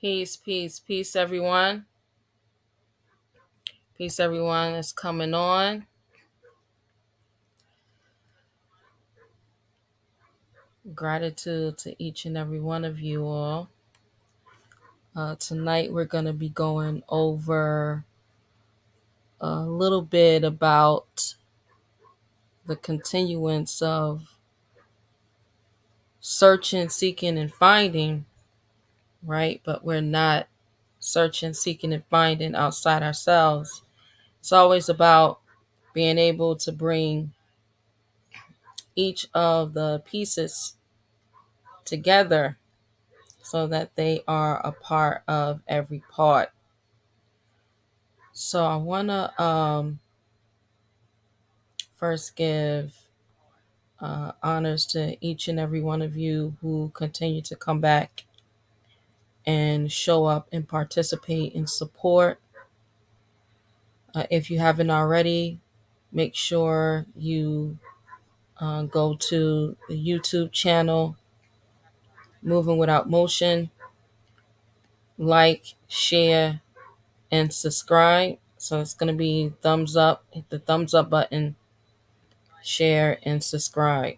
Peace, peace, peace, everyone. Peace, everyone that's coming on. Gratitude to each and every one of you all. Tonight, we're going to be going over a little bit about the continuance of searching, seeking, and finding, right? But we're not searching, seeking, and finding outside ourselves. It's always about being able to bring each of the pieces together so that they are a part of every part. So I want to first give honors to each and every one of you who continue to come back and show up and participate and support. If you haven't already, make sure you go to the YouTube channel, Moving Without Motion, like, share, and subscribe. So it's going to be thumbs up, hit the thumbs up button, share, and subscribe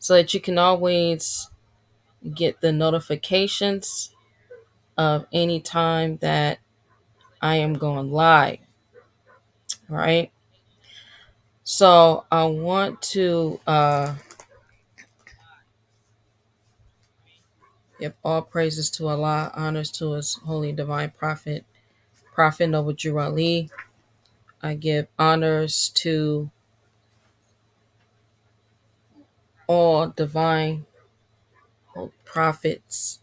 so that you can always get the notifications of any time that I am going live, right? So I want to give all praises to Allah, honors to His holy divine prophet, Prophet Noble Drew Ali. I give honors to all divine prophets.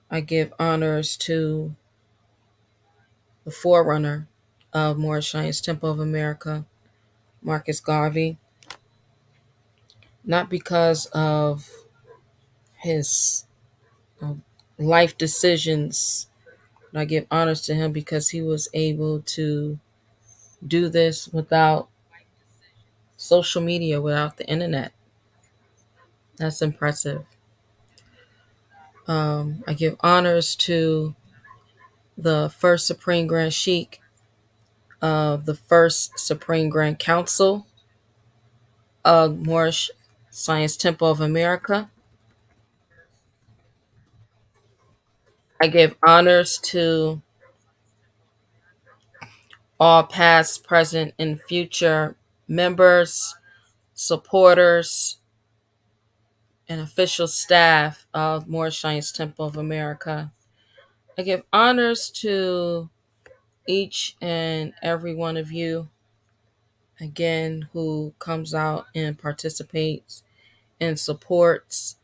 I give honors to the forerunner of Moorish Temple of America, Marcus Garvey, not because of his life decisions, but I give honors to him because he was able to do this without social media, without the internet. That's impressive. I give honors to the first Supreme Grand Sheikh of the first Supreme Grand Council of Moorish Science Temple of America. I give honors to all past, present, and future members, supporters, and official staff of Moorish Science Temple of America. I give honors to each and every one of you, again, who comes out and participates and supports.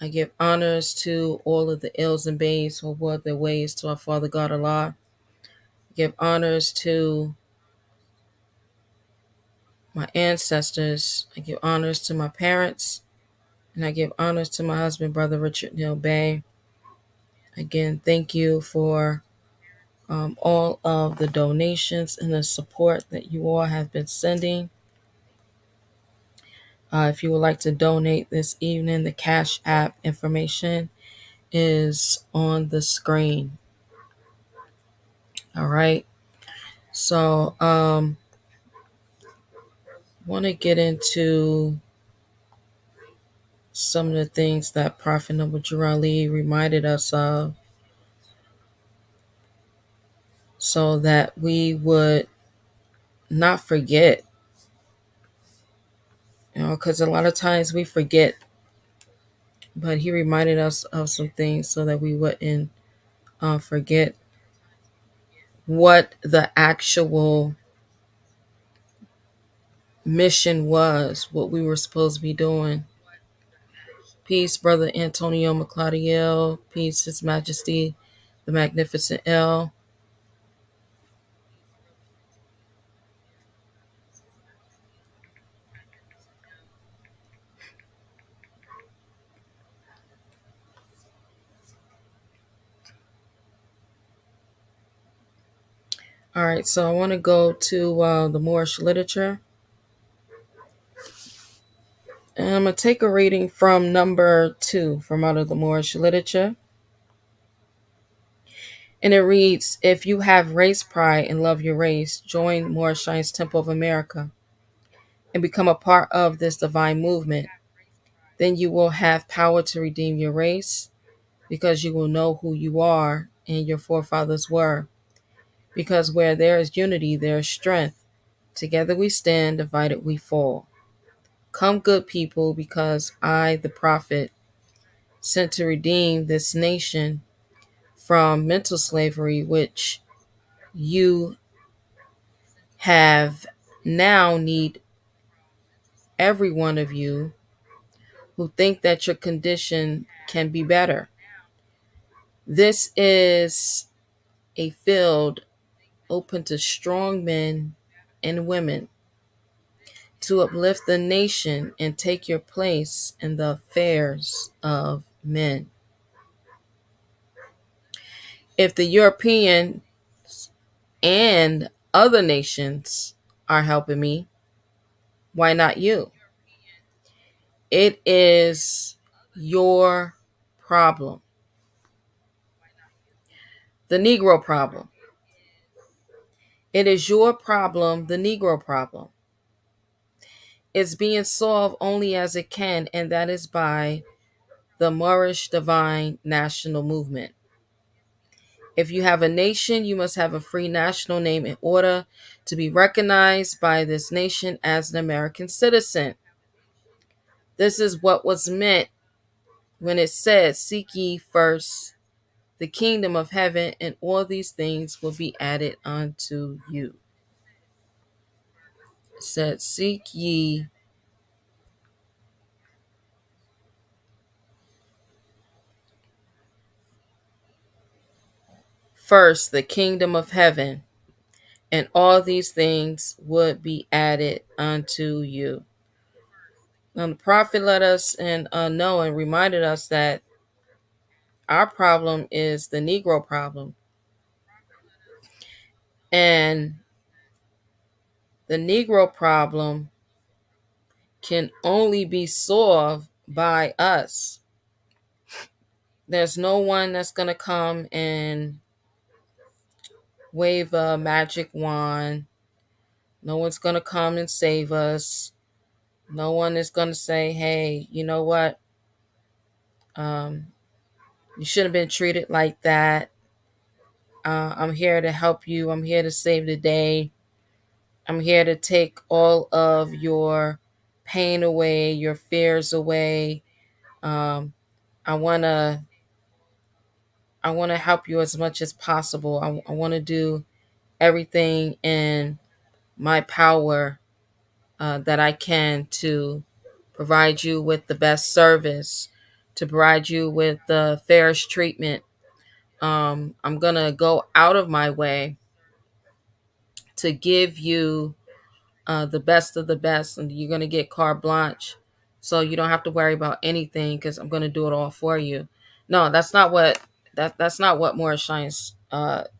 I give honors to all of the ills and bays who were their ways to our Father God Allah. I give honors to my ancestors. I give honors to my parents. And I give honors to my husband, Brother Richard Neal Bay. Again, thank you for all of the donations and the support that you all have been sending. If you would like to donate this evening, the Cash App information is on the screen. All right. So, want to get into some of the things that Prophet Noble Drew Ali reminded us of so that we would not forget, because a lot of times we forget, but he reminded us of some things so that we wouldn't forget what the actual mission was, what we were supposed to be doing. Peace, Brother Antonio McClaudiel. Peace, His Majesty, the Magnificent L. All right, so I want to go to the Moorish literature. And I'm going to take a reading from number 2 from out of the Moorish literature. And it reads, if you have race pride and love your race, join Moorish Science Temple of America and become a part of this divine movement. Then you will have power to redeem your race because you will know who you are and your forefathers were. Because where there is unity, there is strength. Together we stand, divided we fall. Come, good people, because I, the prophet, sent to redeem this nation from mental slavery, which you have now need every one of you who think that your condition can be better. This is a field open to strong men and women to uplift the nation and take your place in the affairs of men. If the European and other nations are helping me, why not you? It is your problem. The Negro problem. It is your problem, the Negro problem. It's being solved only as it can, and that is by the Moorish Divine National Movement. If you have a nation, you must have a free national name in order to be recognized by this nation as an American citizen. This is what was meant when it said, seek ye first the kingdom of heaven, and all these things will be added unto you. It said, seek ye first the kingdom of heaven, and all these things would be added unto you. Now, the prophet let us know and reminded us that our problem is the Negro problem. And the Negro problem can only be solved by us. There's no one that's going to come and wave a magic wand. No one's going to come and save us. No one is going to say, hey, you know what? You shouldn't have been treated like that. I'm here to help you. I'm here to save the day. I'm here to take all of your pain away, your fears away. Um, I wanna help you as much as possible. I want to do everything in my power that I can to provide you with the best service, to provide you with the fairest treatment. I'm gonna go out of my way to give you the best of the best, and you're going to get carte blanche, so you don't have to worry about anything because I'm going to do it all for you. No, that's not what that's not what Moorish Science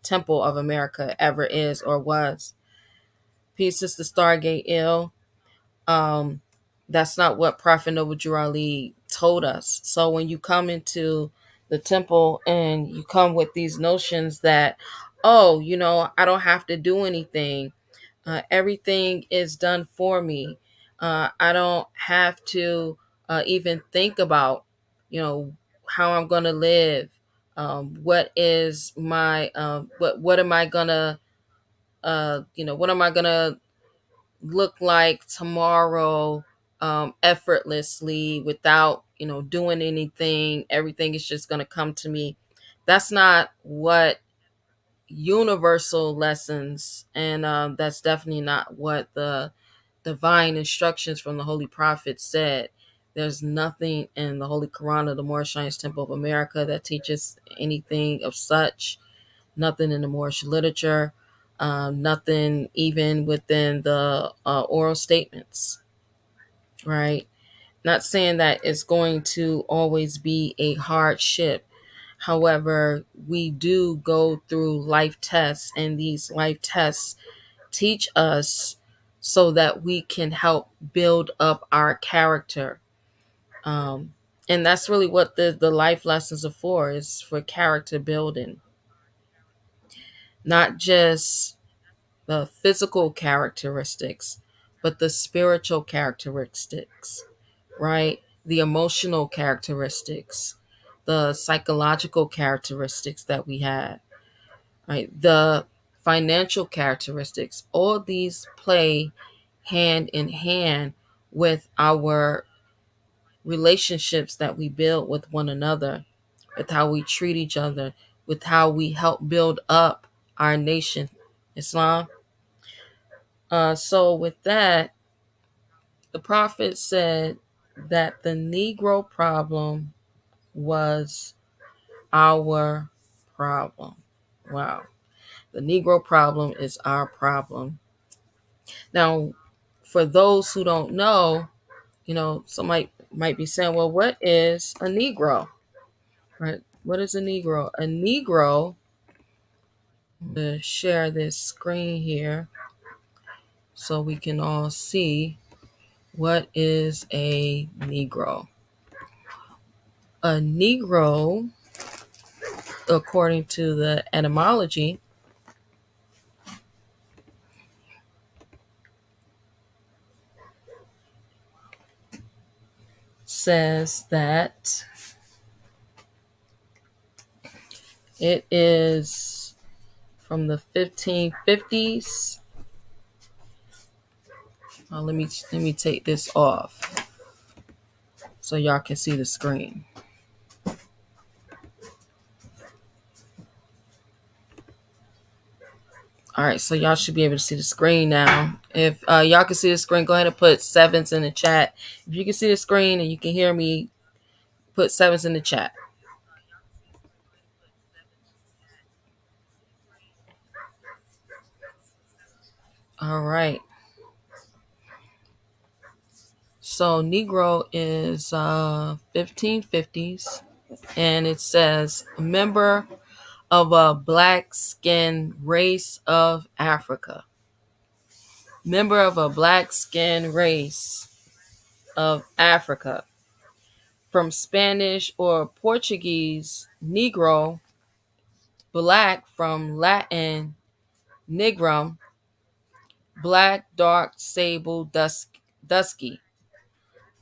Temple of America ever is or was. Peace is the Stargate ill. um that's not what Prophet Noble Drew Ali told us. So when you come into the temple and you come with these notions that, oh, I don't have to do anything, everything is done for me. I don't have to even think about, how I'm going to live. What is my what am I gonna what am I gonna look like tomorrow, effortlessly without doing anything. Everything is just gonna come to me. That's not what universal lessons, and that's definitely not what the divine instructions from the Holy Prophet said. There's nothing in the Holy Koran of the Moorish Science Temple of America that teaches anything of such. Nothing in the Moorish literature. Nothing even within the oral statements, right? Not saying that it's going to always be a hardship. However, we do go through life tests, and these life tests teach us so that we can help build up our character. Um, and that's really what the life lessons are for, is for character building, not just the physical characteristics, but the spiritual characteristics, right? The emotional characteristics, the psychological characteristics that we have, right? The financial characteristics. All these play hand in hand with our relationships that we build with one another, with how we treat each other, with how we help build up our nation, Islam. So with that, the prophet said that the Negro problem was our problem. Wow. The Negro problem is our problem. Now, for those who don't know, somebody might be saying, well, what is a Negro? Right? What is a Negro? A Negro, to share this screen here so we can all see what is a Negro. A Negro, according to the etymology, says that it is from the 1550s. Let me take this off so y'all can see the screen. All right, so y'all should be able to see the screen now. If y'all can see the screen, go ahead and put sevens in the chat. If you can see the screen and you can hear me, put sevens in the chat. All right. So Negro is 1550s, and it says a member of a black skinned race of Africa. Member of a black skinned race of Africa. From Spanish or Portuguese, Negro, black from Latin, nigrum, black, dark, sable, dusky.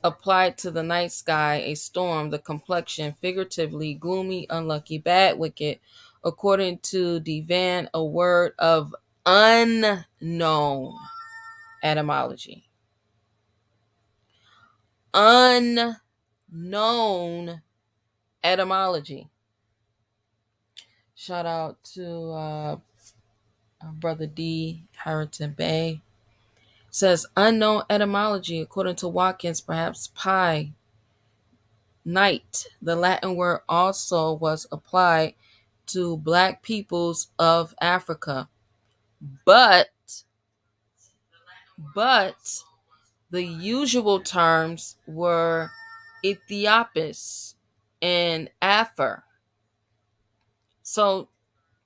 Applied to the night sky, a storm, the complexion, figuratively, gloomy, unlucky, bad, wicked. According to Devan, a word of unknown etymology. Unknown etymology. Shout out to Brother D. Harrington Bay. Says unknown etymology, according to Watkins, perhaps pie, night. The Latin word also was applied to black peoples of Africa. But the usual terms were Ethiopis and Afar. So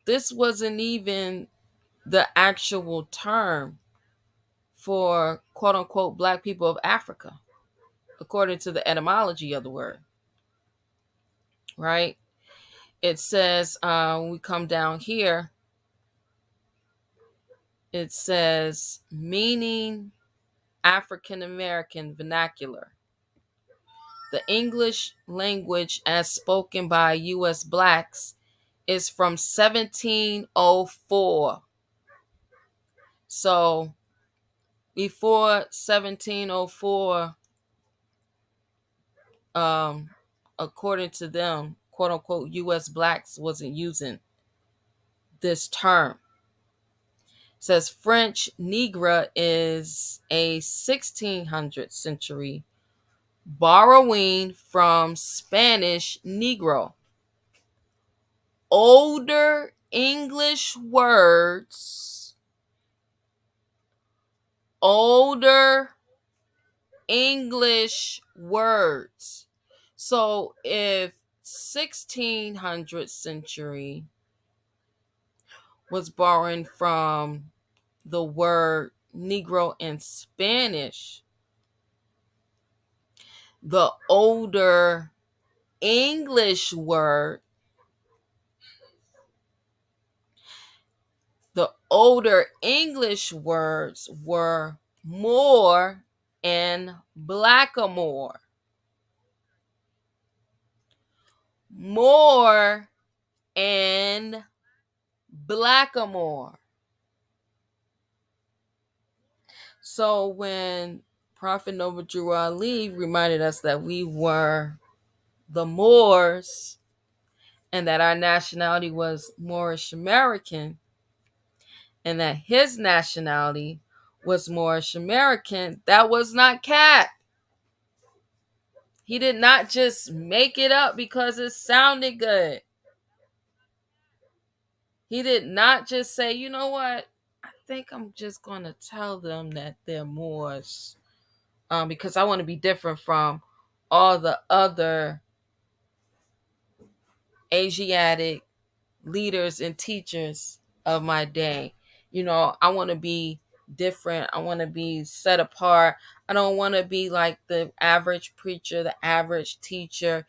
this wasn't even the actual term for quote unquote black people of Africa, according to the etymology of the word. Right? It says, when we come down here, it says meaning African American vernacular. The English language as spoken by U.S. blacks is from 1704. So before 1704, according to them, quote unquote, U.S. blacks wasn't using this term. It says French Negre is a 1600th century borrowing from Spanish Negro. Older English words, So if 1600th century was borrowing from the word Negro in Spanish, the older English word, the older English words were more and blackamoor. More and blackamoor. So when Prophet Noble Drew Ali reminded us that we were the Moors and that our nationality was Moorish American and that his nationality was Moorish American, that was not cap. He did not just make it up because it sounded good. He did not just say, you know what, I think I'm just going to tell them that they're Moors because I want to be different from all the other Asiatic leaders and teachers of my day. I want to be different. I want to be set apart. I don't want to be like the average preacher, the average teacher.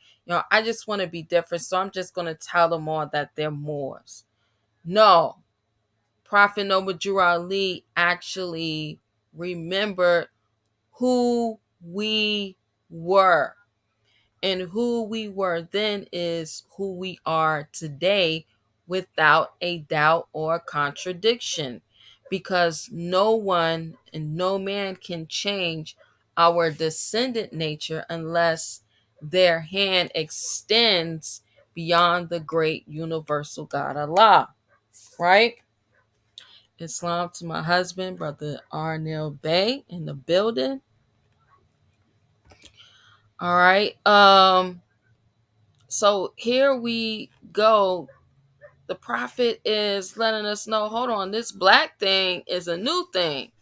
I just want to be different. So I'm just going to tell them all that they're Moors. No, Prophet Noble Drew Ali actually remembered who we were. And who we were then is who we are today without a doubt or contradiction. Because no one and no man can change our descendant nature unless their hand extends beyond the great universal God Allah. Right? Islam to my husband, Brother Arnil Bay in the building. All right. So here we go. The prophet is letting us know, hold on, this black thing is a new thing.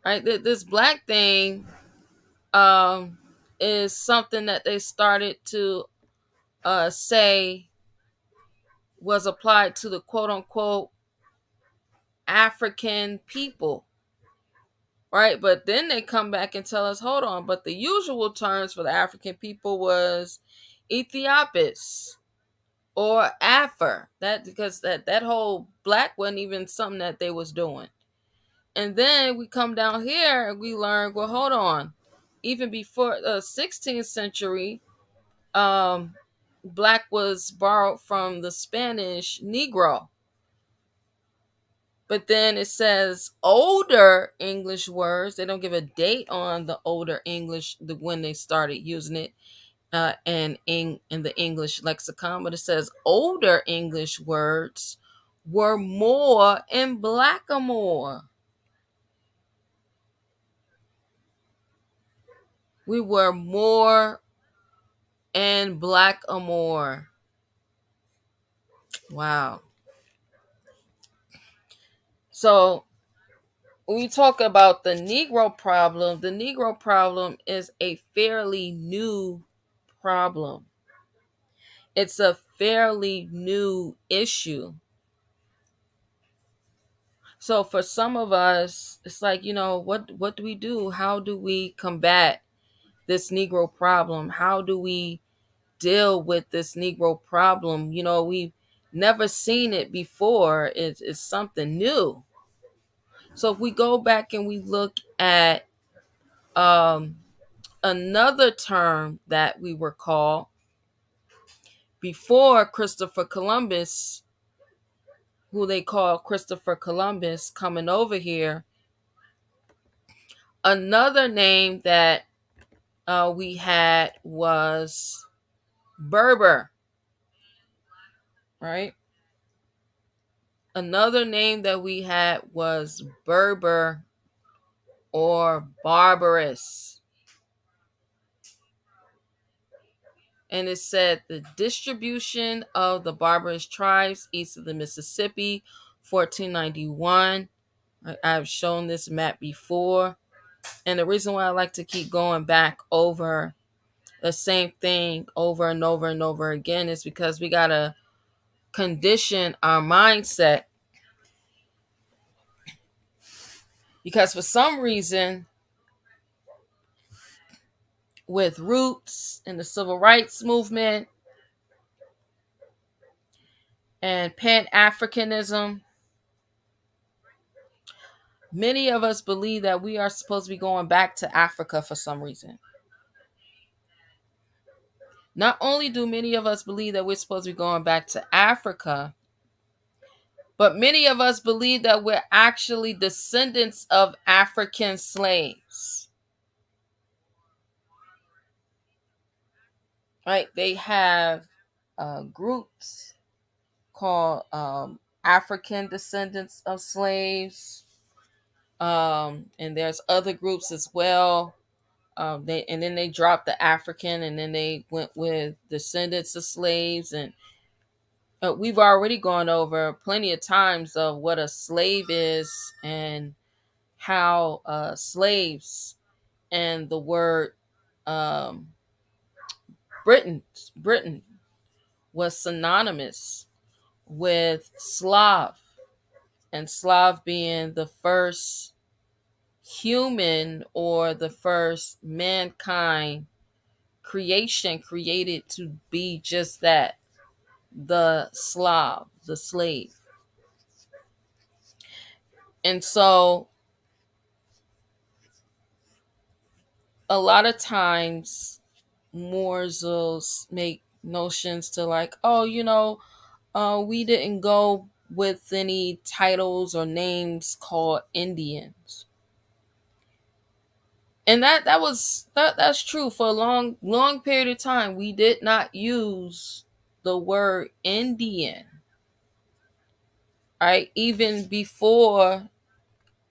Right? This black thing is something that they started to say was applied to the quote unquote African people. Right? But then they come back and tell us, hold on, but the usual terms for the African people was Ethiopians or Afar. That because that whole black wasn't even something that they was doing. And then we come down here and we learn, well, hold on. Even before the 16th century, black was borrowed from the Spanish Negro. But then it says older English words. They don't give a date on the older English, when they started using it in the English lexicon. But it says older English words were more and blackamoor. We were more and blackamoor. Wow. So when we talk about the Negro problem is a fairly new problem. It's a fairly new issue. So for some of us, it's like, what do we do? How do we combat this Negro problem? How do we deal with this Negro problem? We've never seen it before. It's something new. So if we go back and we look at another term that we were called before Christopher Columbus, who they call Christopher Columbus coming over here, another name that we had was Berber, right? Another name that we had was Berber or barbarous. And it said the distribution of the barbarous tribes east of the Mississippi, 1491. I've shown this map before. And the reason why I like to keep going back over the same thing over and over and over again is because we got to condition our mindset. Because for some reason, with roots in the civil rights movement and Pan-Africanism. Many of us believe that we are supposed to be going back to Africa for some reason. Not only do many of us believe that we're supposed to be going back to Africa, but many of us believe that we're actually descendants of African slaves. Right? They have groups called African descendants of slaves. And there's other groups as well. And then they dropped the African, and then they went with descendants of slaves. And we've already gone over plenty of times of what a slave is and how slaves and the word um, Britain was synonymous with Slav, and Slav being the first human or the first mankind creation created to be just that, the Slav, the slave. And so a lot of times Moors will make notions to like, oh, we didn't go with any titles or names called Indians. And that's true. For a long period of time we did not use the word Indian, right? Even before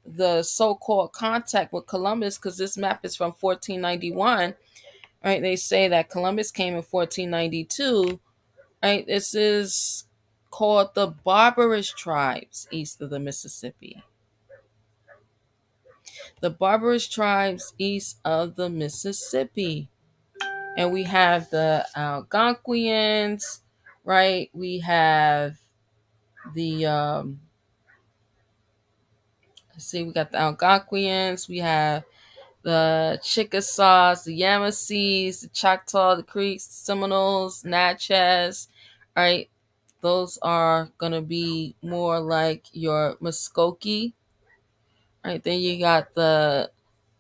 the so-called contact with Columbus, because this map is from 1491, right? They say that Columbus came in 1492, right? This is called the barbarous tribes east of the Mississippi. The barbarous tribes east of the Mississippi. And we have the Algonquians, right? We have the we got the Algonquians, we have the Chickasaws, the Yamasees, the Choctaw, the Creeks, the Seminoles, Natchez, right? Those are gonna be more like your Muskogee, right? Then you got the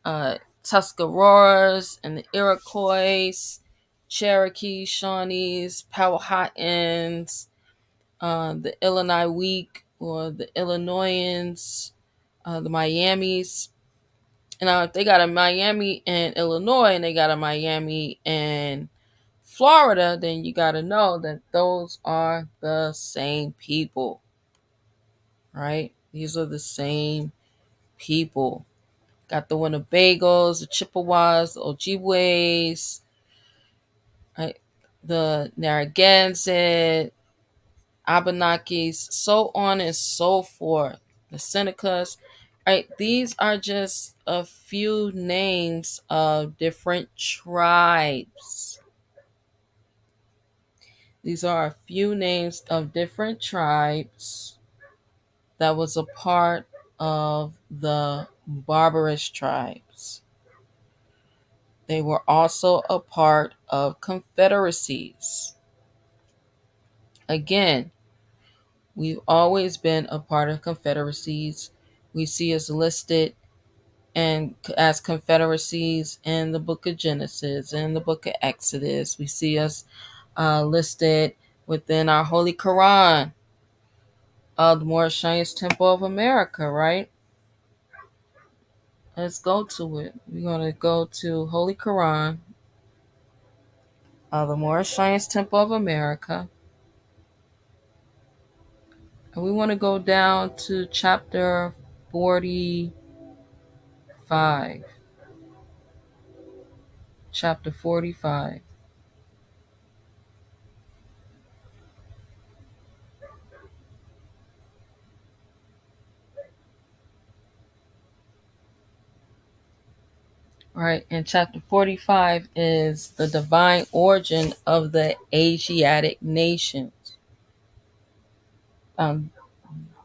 Tuscaroras and the Iroquois, Cherokee, Shawnees, Powhatans, the Illinois Week or the Illinoisans, the Miamis. And if they got a Miami in Illinois and they got a Miami in Florida, then you got to know that those are the same people, right? These are the same people. Got the Winnebagos, the Chippewas, the Ojibways, right? The Narragansett, Abenakis, so on and so forth. The Senecas, right? These are just a few names of different tribes. These are a few names of different tribes that was a part of the barbarous tribes. They were also a part of confederacies. Again, we've always been a part of confederacies. We see us listed and as confederacies in the book of Genesis and the book of Exodus. We see us listed within our Holy Koran of the Moorish Temple of America, right? Let's go to it. We're going to go to Holy Koran of the Moorish Temple of America. And we want to go down to chapter 45. Chapter 45. Right, and chapter 45 is the divine origin of the Asiatic nations.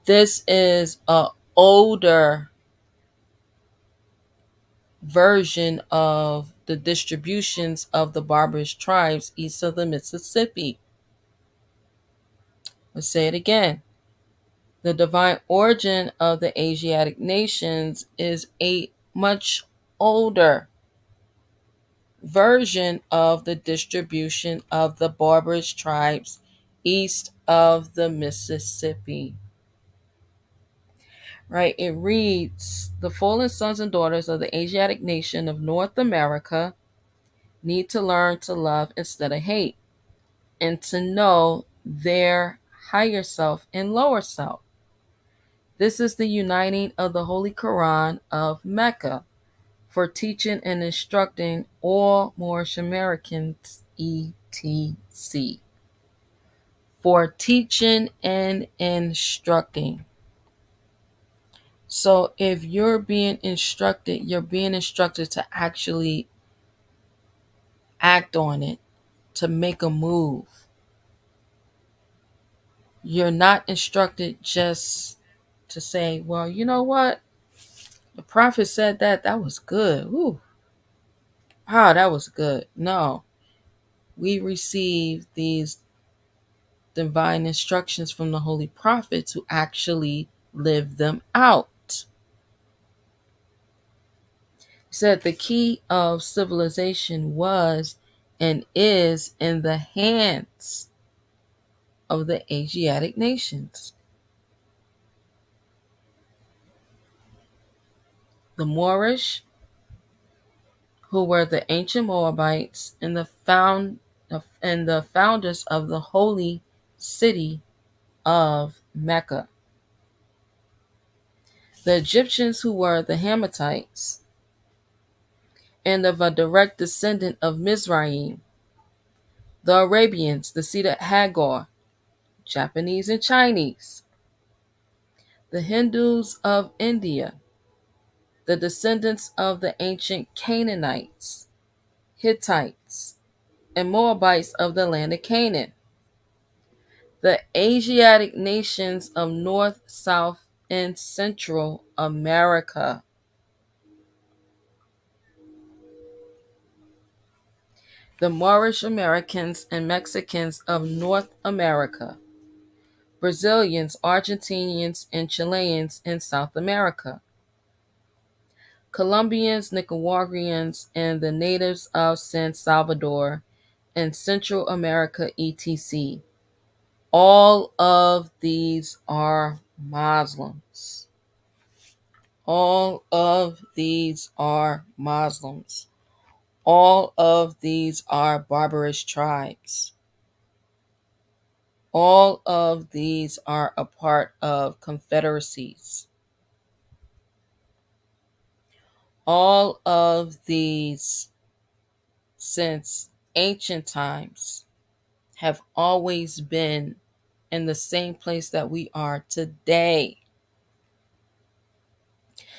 This is a older version of the distributions of the barbarous tribes east of the Mississippi. Let's say it again. The divine origin of the Asiatic nations is a much older version of the distribution of the barbarous tribes east of the Mississippi. Right? It reads, the fallen sons and daughters of the Asiatic nation of North America need to learn to love instead of hate, and to know their higher self and lower self. This is the uniting of the Holy Koran of Mecca for teaching and instructing all Moorish Americans, etc. For teaching and instructing. So if you're being instructed, you're being instructed to actually act on it, to make a move. You're not instructed just to say, well, you know what? The prophet said that. That was good. Ooh. Wow, that was good. No. We receive these divine instructions from the holy prophet to actually live them out. He said the key of civilization was and is in the hands of the Asiatic nations. The Moorish, who were the ancient Moabites and the founders of the holy city of Mecca. The Egyptians, who were the Hammatites and of a direct descendant of Mizraim. The Arabians, the seed of Hagar, Japanese and Chinese. The Hindus of India, the descendants of the ancient Canaanites, Hittites, and Moabites of the land of Canaan. The Asiatic nations of North, South, and Central America. The Moorish Americans and Mexicans of North America. Brazilians, Argentinians, and Chileans in South America. Colombians, Nicaraguans, and the natives of San Salvador and Central America, etc. All of these are Muslims. All of these are Muslims. All of these are barbarous tribes. All of these are a part of confederacies. All of these, since ancient times, have always been in the same place that we are today.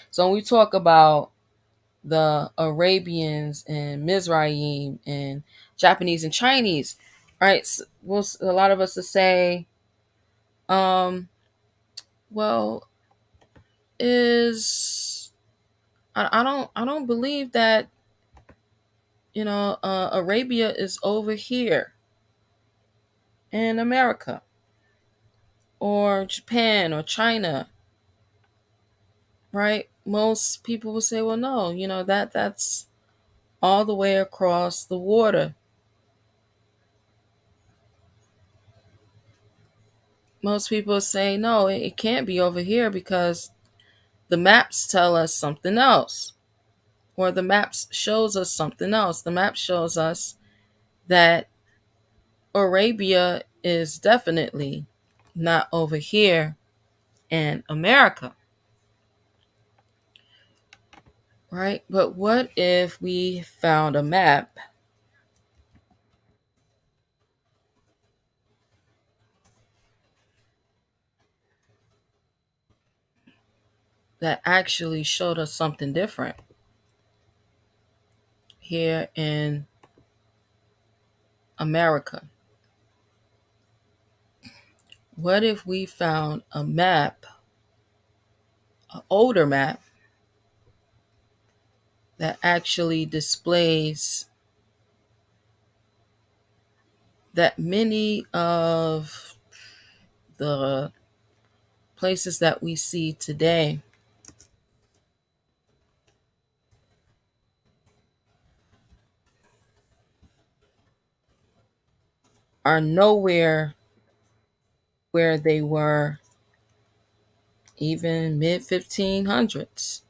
So when we talk about the Arabians and Mizraim and Japanese and Chinese, right? A lot of us will say, well, is I don't believe that Arabia is over here in America or Japan or China, right? Most people will say, well, no, that's all the way across the water. Most people say, no, it can't be over here because the maps tell us something else, or the maps shows us something else. The map shows us that Arabia is definitely not over here in America, right? But what if we found a map that actually showed us something different here in America? What if we found a map, an older map, that actually displays that many of the places that we see today are nowhere where they were even mid 1500s.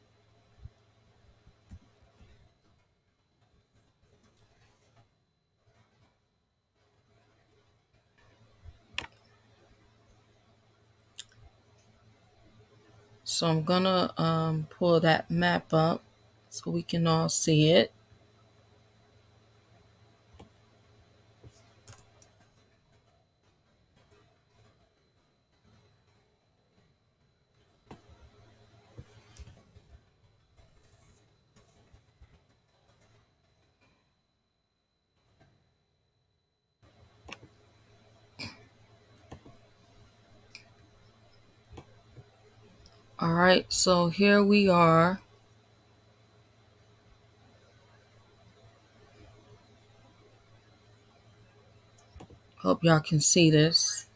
So I'm gonna pull that map up so we can all see it. All right, so here we are. Hope y'all can see this.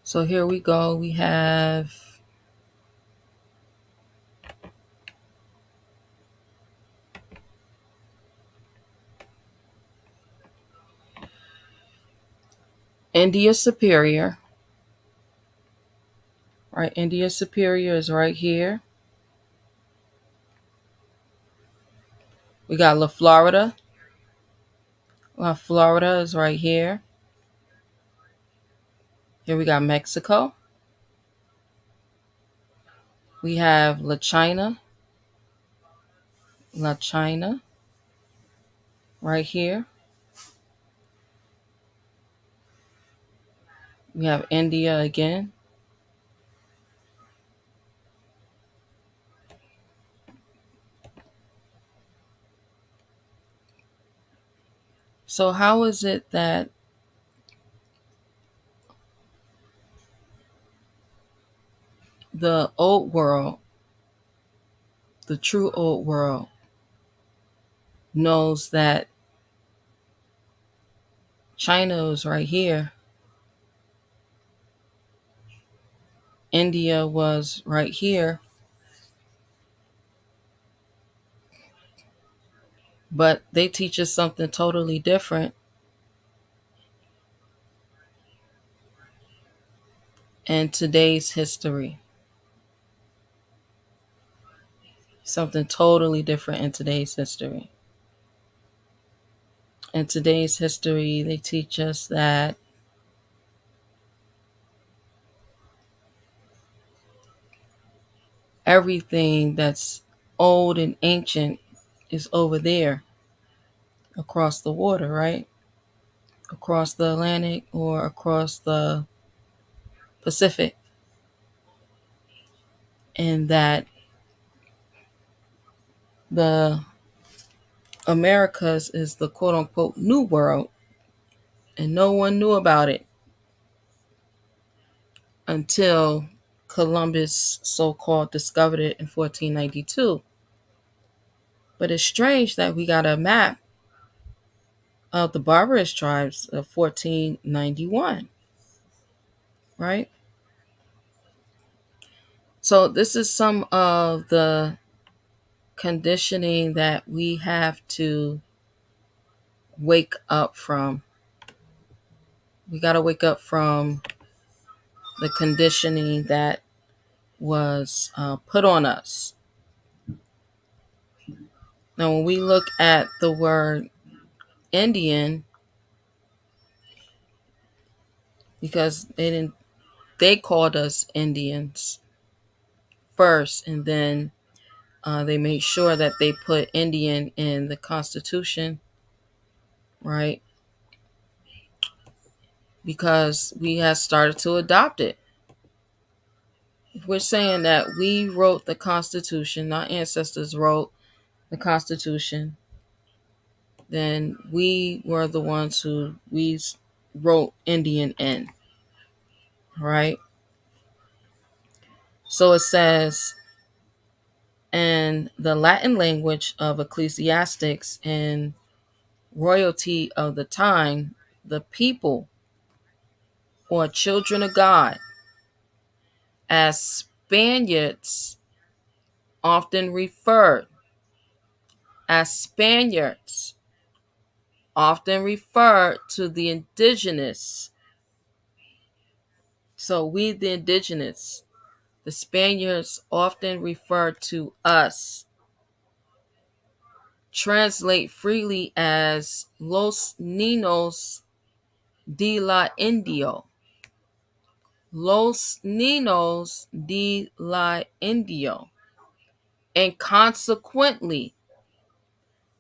So here we go. We have India Superior. Right, India Superior is right here. We got La Florida. La Florida is right here. Here we got Mexico. We have La China. La China right here. We have India again. So how is it that the old world, the true old world, knows that China is right here, India was right here, but they teach us something totally different in today's history? Something totally different in today's history. In today's history, they teach us that everything that's old and ancient is over there across the water, right? Across the Atlantic or across the Pacific. And that the Americas is the quote unquote new world, and no one knew about it until Columbus so called discovered it in 1492. But it's strange that we got a map of the barbarous tribes of 1491, right? So this is some of the conditioning that we have to wake up from. We got to wake up from the conditioning that was put on us. Now, when we look at the word Indian, because they called us Indians first, and then they made sure that they put Indian in the Constitution, right? Because we had started to adopt it. We're saying that we wrote the Constitution, our ancestors wrote the Constitution, then we were the ones who wrote Indian in, right? So it says, in the Latin language of ecclesiastics and royalty of the time, the people or children of God, as often referred, Spaniards often referred to the indigenous. So we, the indigenous, the Spaniards often refer to us, translate freely as Los Niños de la Indio. Los Niños de la Indio. And consequently,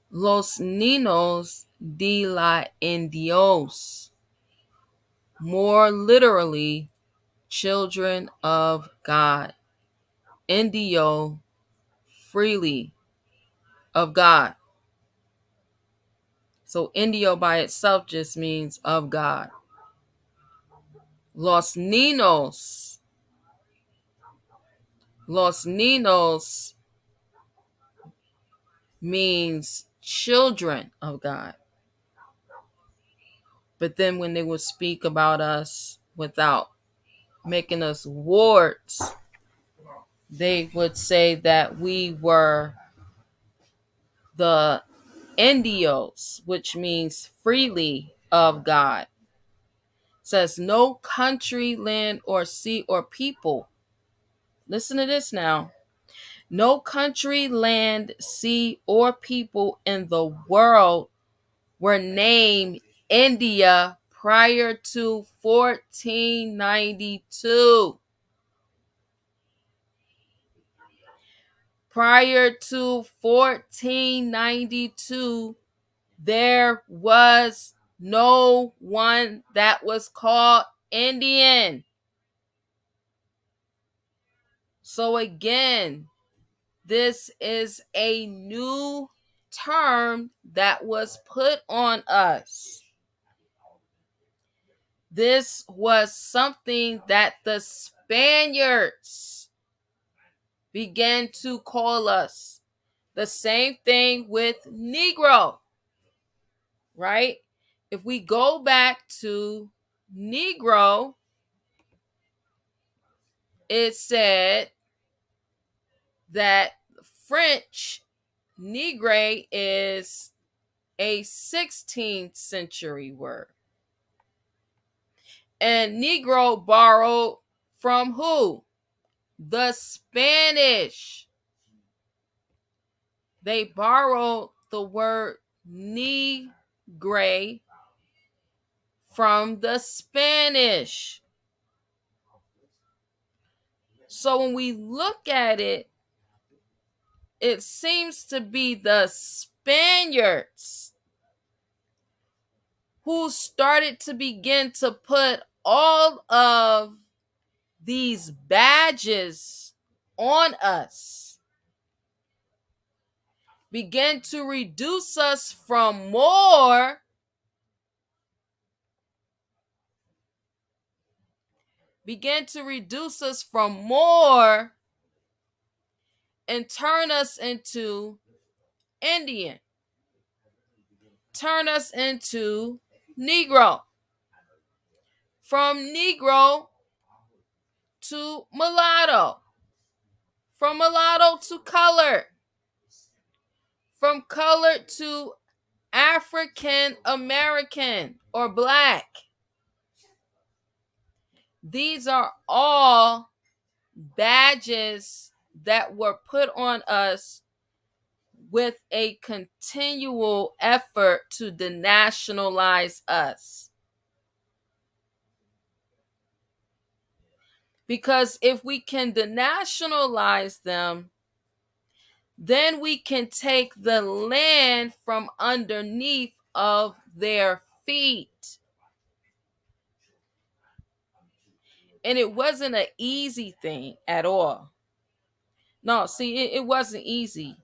Los Niños de la Indios. More literally, children of God. Indio, freely, of God. So Indio by itself just means of God. Los Niños. Los Niños means children of God. But then when they would speak about us without making us wards, they would say that we were the Indios, which means freely of God. It says no country, land, or sea or people. Listen to this now. No country, land, sea, or people in the world were named India prior to 1492. Prior to 1492, there was no one that was called Indian. So again, this is a new term that was put on us. This was something that the Spaniards began to call us. The same thing with Negro, right? If we go back to Negro, it said that French Negre is a 16th century word. And Negro borrowed from who? The Spanish. They borrowed the word negre from the Spanish. So when we look at it, it seems to be the Spaniards who started to begin to put all of these badges on us, began to reduce us from more and turn us into Indian, turn us into Negro, from Negro to mulatto, from mulatto to colored, from colored to African American or black. These are all badges that were put on us with a continual effort to denationalize us. Because if we can denationalize them, then we can take the land from underneath of their feet. And it wasn't an easy thing at all. No, see, it wasn't easy.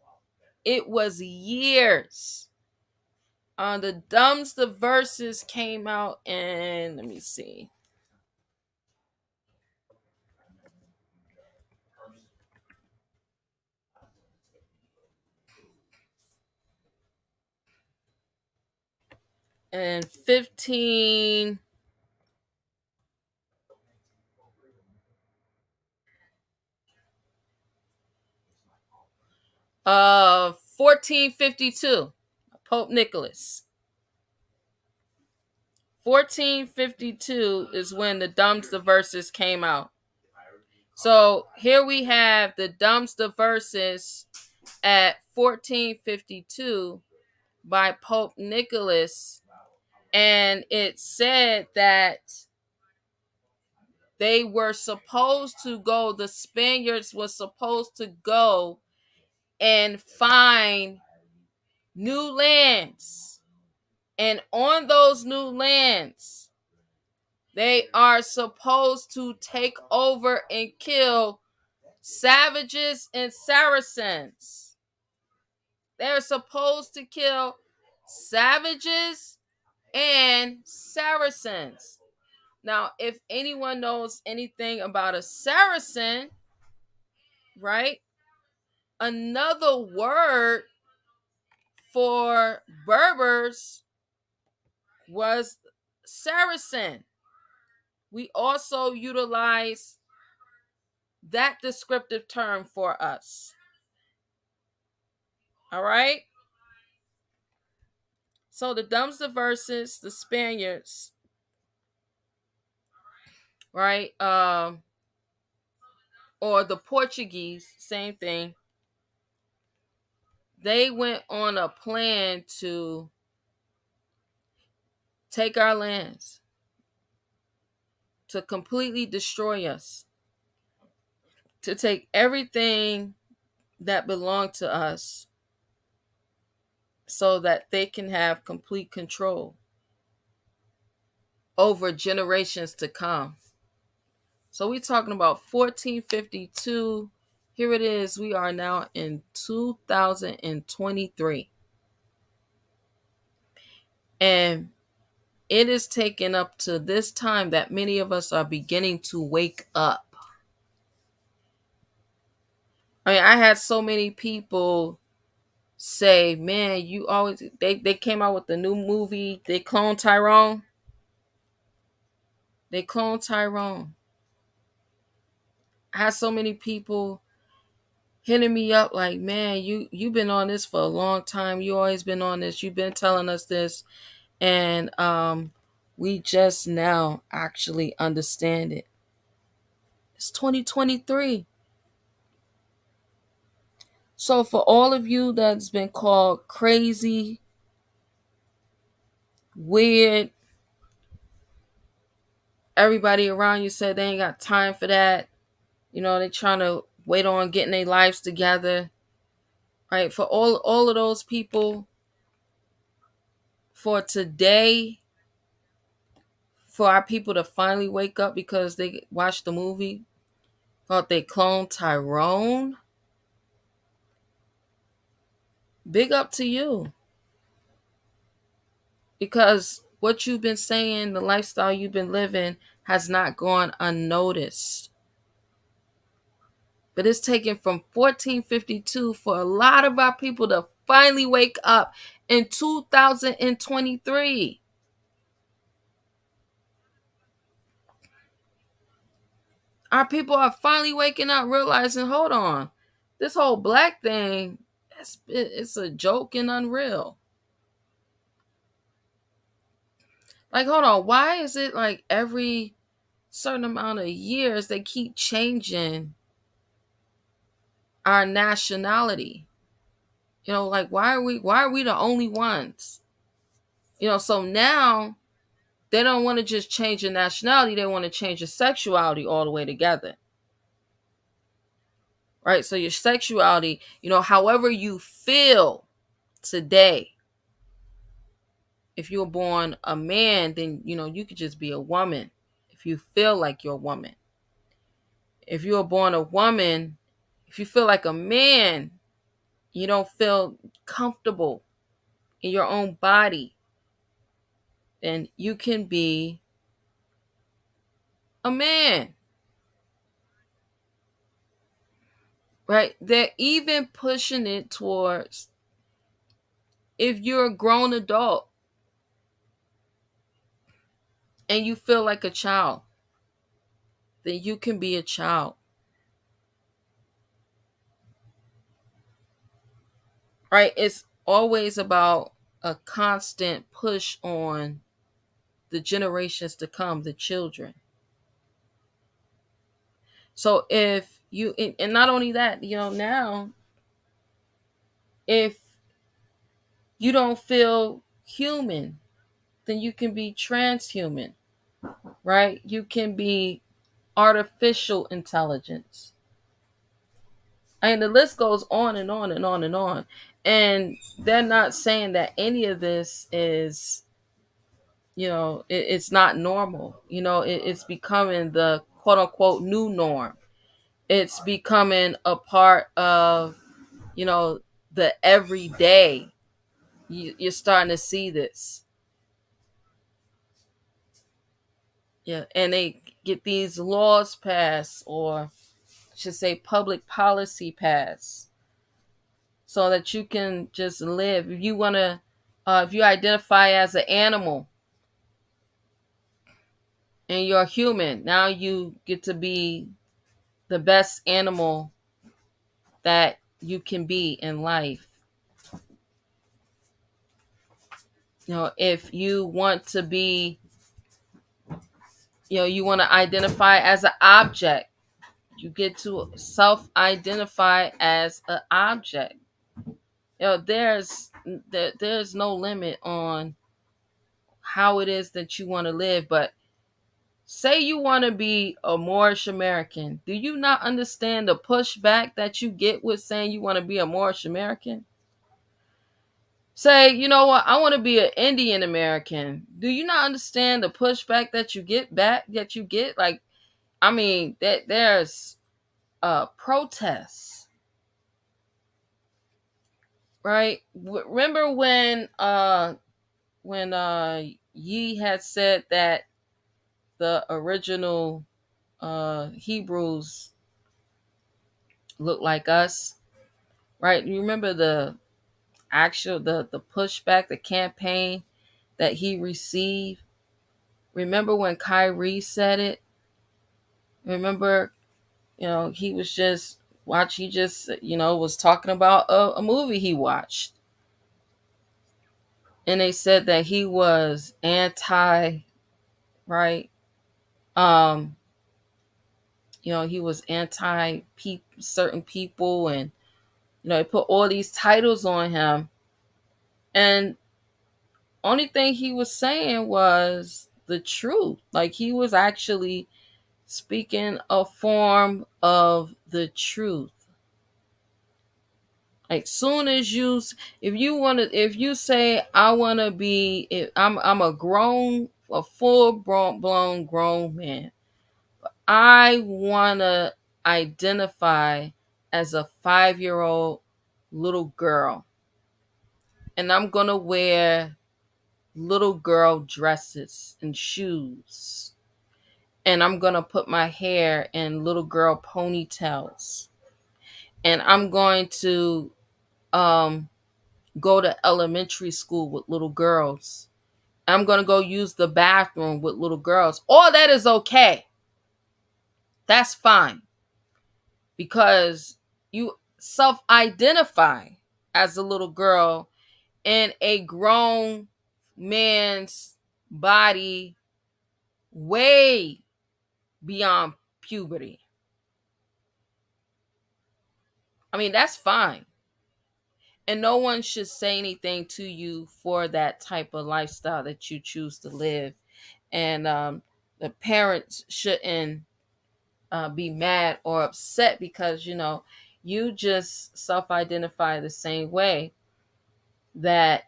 It was years. The Dumpster Verses came out in, let me see, and 15 1452, Pope Nicholas. 1452 is when the Dumpster Verses came out. So here we have the Dumpster Verses at 1452 by Pope Nicholas, and it said that they were supposed to go, the Spaniards were supposed to go and find new lands. And on those new lands, they are supposed to take over and kill savages and Saracens. They're supposed to kill savages and Saracens. Now, if anyone knows anything about a Saracen, right? Another word for Berbers was Saracen. We also utilize that descriptive term for us. All right? So the Dumpster Verses, the Spaniards, right? Or the Portuguese, same thing. They went on a plan to take our lands, to completely destroy us, to take everything that belonged to us so that they can have complete control over generations to come. So we're talking about 1452. Here it is. We are now in 2023. And it is taken up to this time that many of us are beginning to wake up. I mean, I had so many people say, man, you always, they came out with the new movie. They cloned Tyrone. They cloned Tyrone. I had so many people hitting me up like, man, you've been on this for a long time. You always been on this. You've been telling us this. And we just now actually understand it. It's 2023. So for all of you that's been called crazy, weird, everybody around you said they ain't got time for that. You know, they trying to wait on getting their lives together. Right? For all of those people, for today, for our people to finally wake up because they watched the movie, thought they cloned Tyrone, big up to you. Because what you've been saying, the lifestyle you've been living, has not gone unnoticed. But it's taken from 1452 for a lot of our people to finally wake up in 2023. Our people are finally waking up, realizing, hold on, this whole black thing, it's a joke and unreal. Like, hold on, why is it like every certain amount of years they keep changing our nationality? You know, like why are we the only ones? You know, so now they don't want to just change your nationality, they want to change your sexuality all the way together. Right? So your sexuality, you know, however you feel today. If you were born a man, then you know you could just be a woman if you feel like you're a woman. If you were born a woman, if you feel like a man, you don't feel comfortable in your own body, then you can be a man, right? They're even pushing it towards, if you're a grown adult and you feel like a child, then you can be a child, right? It's always about a constant push on the generations to come, the children. So if you, and not only that, now, if you don't feel human, then you can be transhuman, right? You can be artificial intelligence. And the list goes on and on and on and on. And they're not saying that any of this is, it's not normal. It's becoming the quote unquote new norm. It's becoming a part of, the everyday. You're starting to see this. Yeah. And they get these laws passed, or I should say public policy passed, so that you can just live. If you want to, if you identify as an animal and you're human, now you get to be the best animal that you can be in life. If you want to be, you want to identify as an object, you get to self-identify as an object. There's no limit on how it is that you want to live. But say you want to be a Moorish American. Do you not understand the pushback that you get with saying you want to be a Moorish American? Say, you know what, I want to be an Indian American. Do you not understand the pushback that you get back, that you get? Like, I mean, that there's protests, right? Remember when Ye had said that the original Hebrews look like us, right? You remember the pushback, the campaign that he received? Remember when Kyrie said it? Remember, he was just he just, was talking about a movie he watched. And they said that he was anti, right? Um, he was anti certain people, and they put all these titles on him. And only thing he was saying was the truth. Like, he was actually speaking a form of the truth. Like, soon as if you say, I want to be, I'm a full blown grown man. I want to identify as a 5-year-old little girl, and I'm going to wear little girl dresses and shoes, and I'm going to put my hair in little girl ponytails, and I'm going to go to elementary school with little girls. I'm going to go use the bathroom with little girls. All that is okay. That's fine, because you self-identify as a little girl in a grown man's body, way beyond puberty. I mean, that's fine. And no one should say anything to you for that type of lifestyle that you choose to live. And the parents shouldn't be mad or upset because, you just self-identify the same way that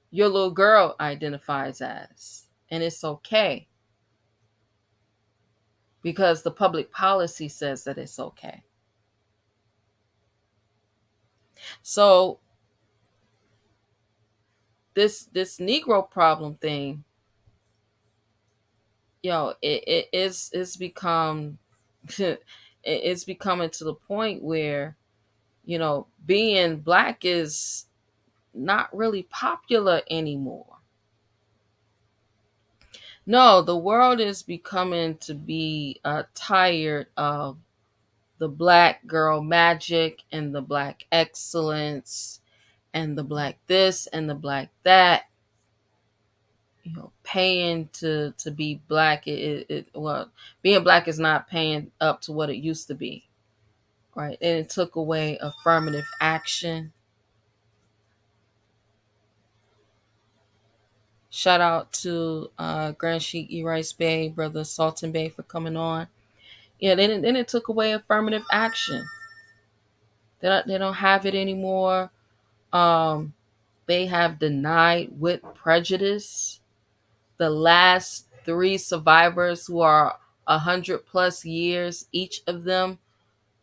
your little girl identifies as. And it's okay, because the public policy says that it's okay. So this Negro problem thing, it's become it's becoming to the point where, being black is not really popular anymore. No, the world is becoming to be tired of the black girl magic and the black excellence and the black this and the black that. Paying to be black, well, being black is not paying up to what it used to be, right? And it took away affirmative action. Shout out to Grand Sheik E. Rice Bay, Brother Sultan Bay, for coming on. Yeah, then it took away affirmative action. They don't have it anymore. Um, they have denied with prejudice the last three survivors who are 100+ years, each of them,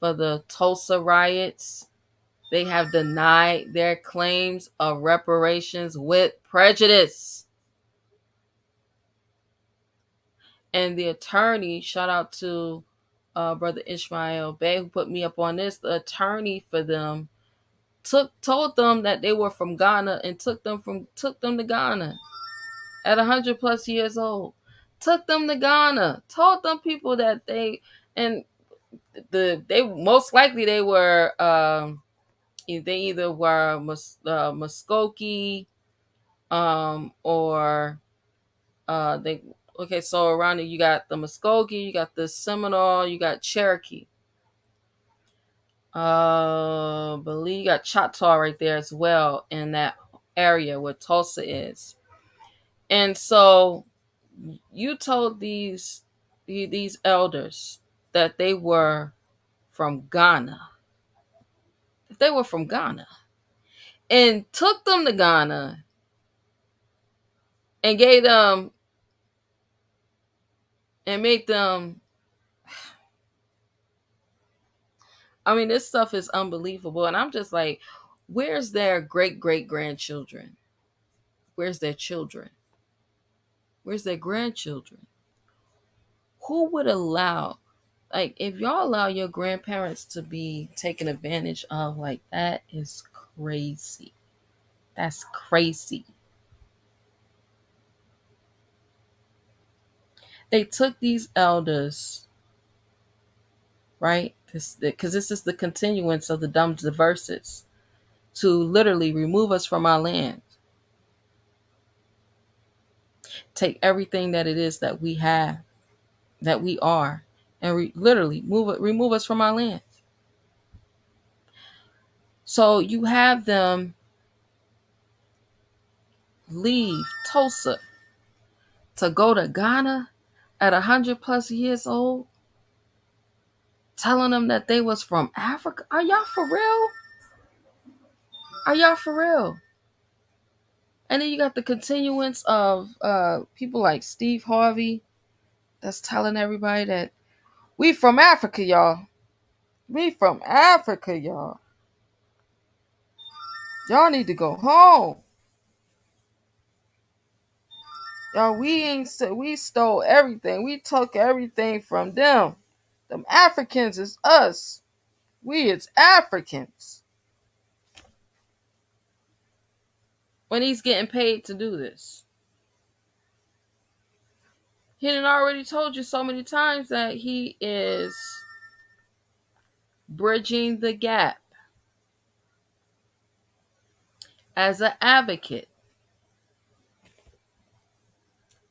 for the Tulsa riots. They have denied their claims of reparations with prejudice. And the attorney, shout out to Brother Ishmael Bey, who put me up on this. The attorney for them told them that they were from Ghana and took them to Ghana at 100+ years old. Took them to Ghana. Told them people that and they most likely they were they either were Muskogee, or they okay. So around it, you got the Muskogee, you got the Seminole, you got Cherokee. Believe you got Choctaw right there as well in that area where Tulsa is. And so you told these elders that they were from Ghana. If they were from Ghana and took them to Ghana and gave them and made them, I mean, this stuff is unbelievable. And I'm just like, where's their great grandchildren? Where's their children? Where's their grandchildren? Who would allow, like, if y'all allow your grandparents to be taken advantage of, like, that is crazy. That's crazy. They took these elders, right? Because this is the continuance of the dumb diverses, to literally remove us from our land, take everything that it is that we have, that we are, and literally remove us from our land. So you have them leave Tulsa to go to Ghana at 100+ years old, telling them that they was from Africa. Are y'all for real? Are y'all for real? And then you got the continuance of people like Steve Harvey that's telling everybody that we from Africa, y'all. We from Africa, y'all. Y'all need to go home. Y'all, we stole everything. We took everything from them. Them Africans is us. We is Africans. When he's getting paid to do this. He done already told you so many times that he is bridging the gap as an advocate.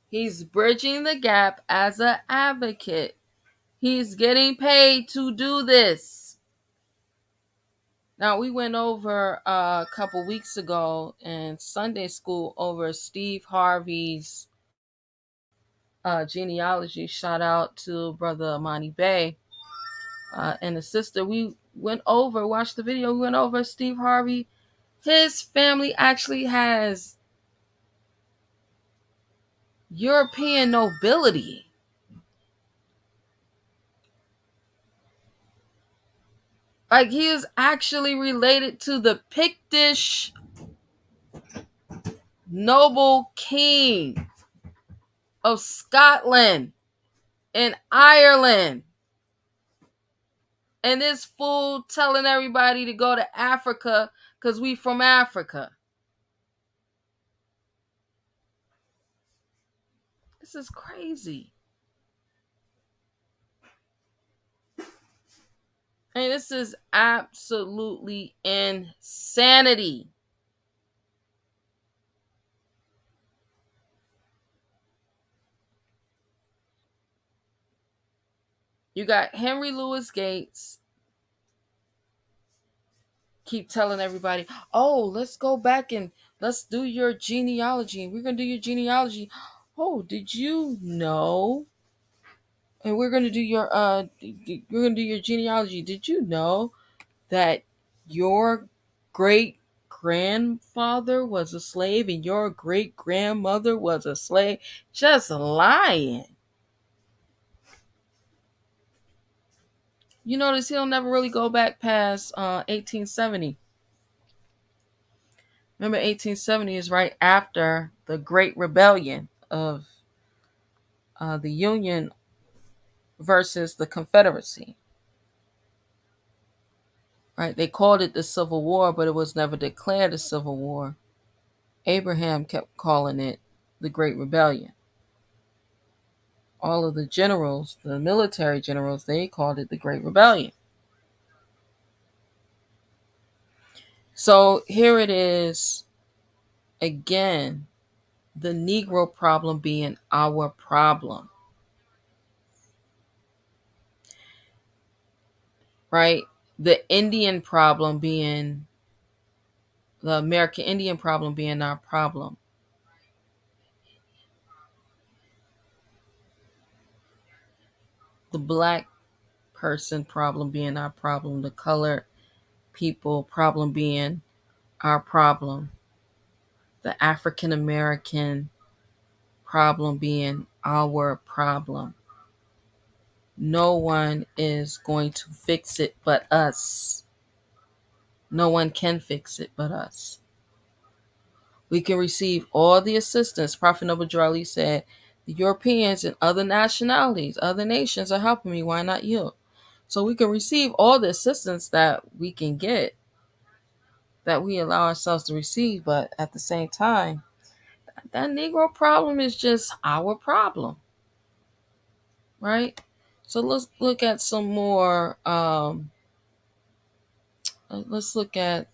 He's bridging the gap as an advocate. He's getting paid to do this. Now, we went over a couple weeks ago in Sunday school over Steve Harvey's genealogy. Shout out to Brother Amani Bay and the sister. We watched the video. We went over Steve Harvey. His family actually has European nobility. Like, he is actually related to the Pictish noble king of Scotland and Ireland. And this fool telling everybody to go to Africa because we from Africa. This is crazy. And this is absolutely insanity. You got Henry Louis Gates keep telling everybody, oh, let's go back and let's do your genealogy. We're going to do your genealogy. Oh, did you know? And we're going to do your genealogy. Did you know that your great grandfather was a slave and your great grandmother was a slave? Just lying. You notice he'll never really go back past 1870. Remember, 1870 is right after the Great Rebellion of the Union versus the Confederacy. Right? They called it the Civil War, but it was never declared a Civil War. Abraham kept calling it the Great Rebellion. All of the generals, the military generals, they called it the Great Rebellion. So here it is again, the Negro problem being our problem. Right? The Indian problem being, the American Indian problem being our problem. The black person problem being our problem. The colored people problem being our problem. The African American problem being our problem. No one is going to fix it but us. No one can fix it but us. We can receive all the assistance. Prophet Noble Drew Ali said, the Europeans and other nationalities, other nations are helping me. Why not you? So we can receive all the assistance that we can get, that we allow ourselves to receive. But at the same time, that Negro problem is just our problem. Right? So let's look at some more. Let's look at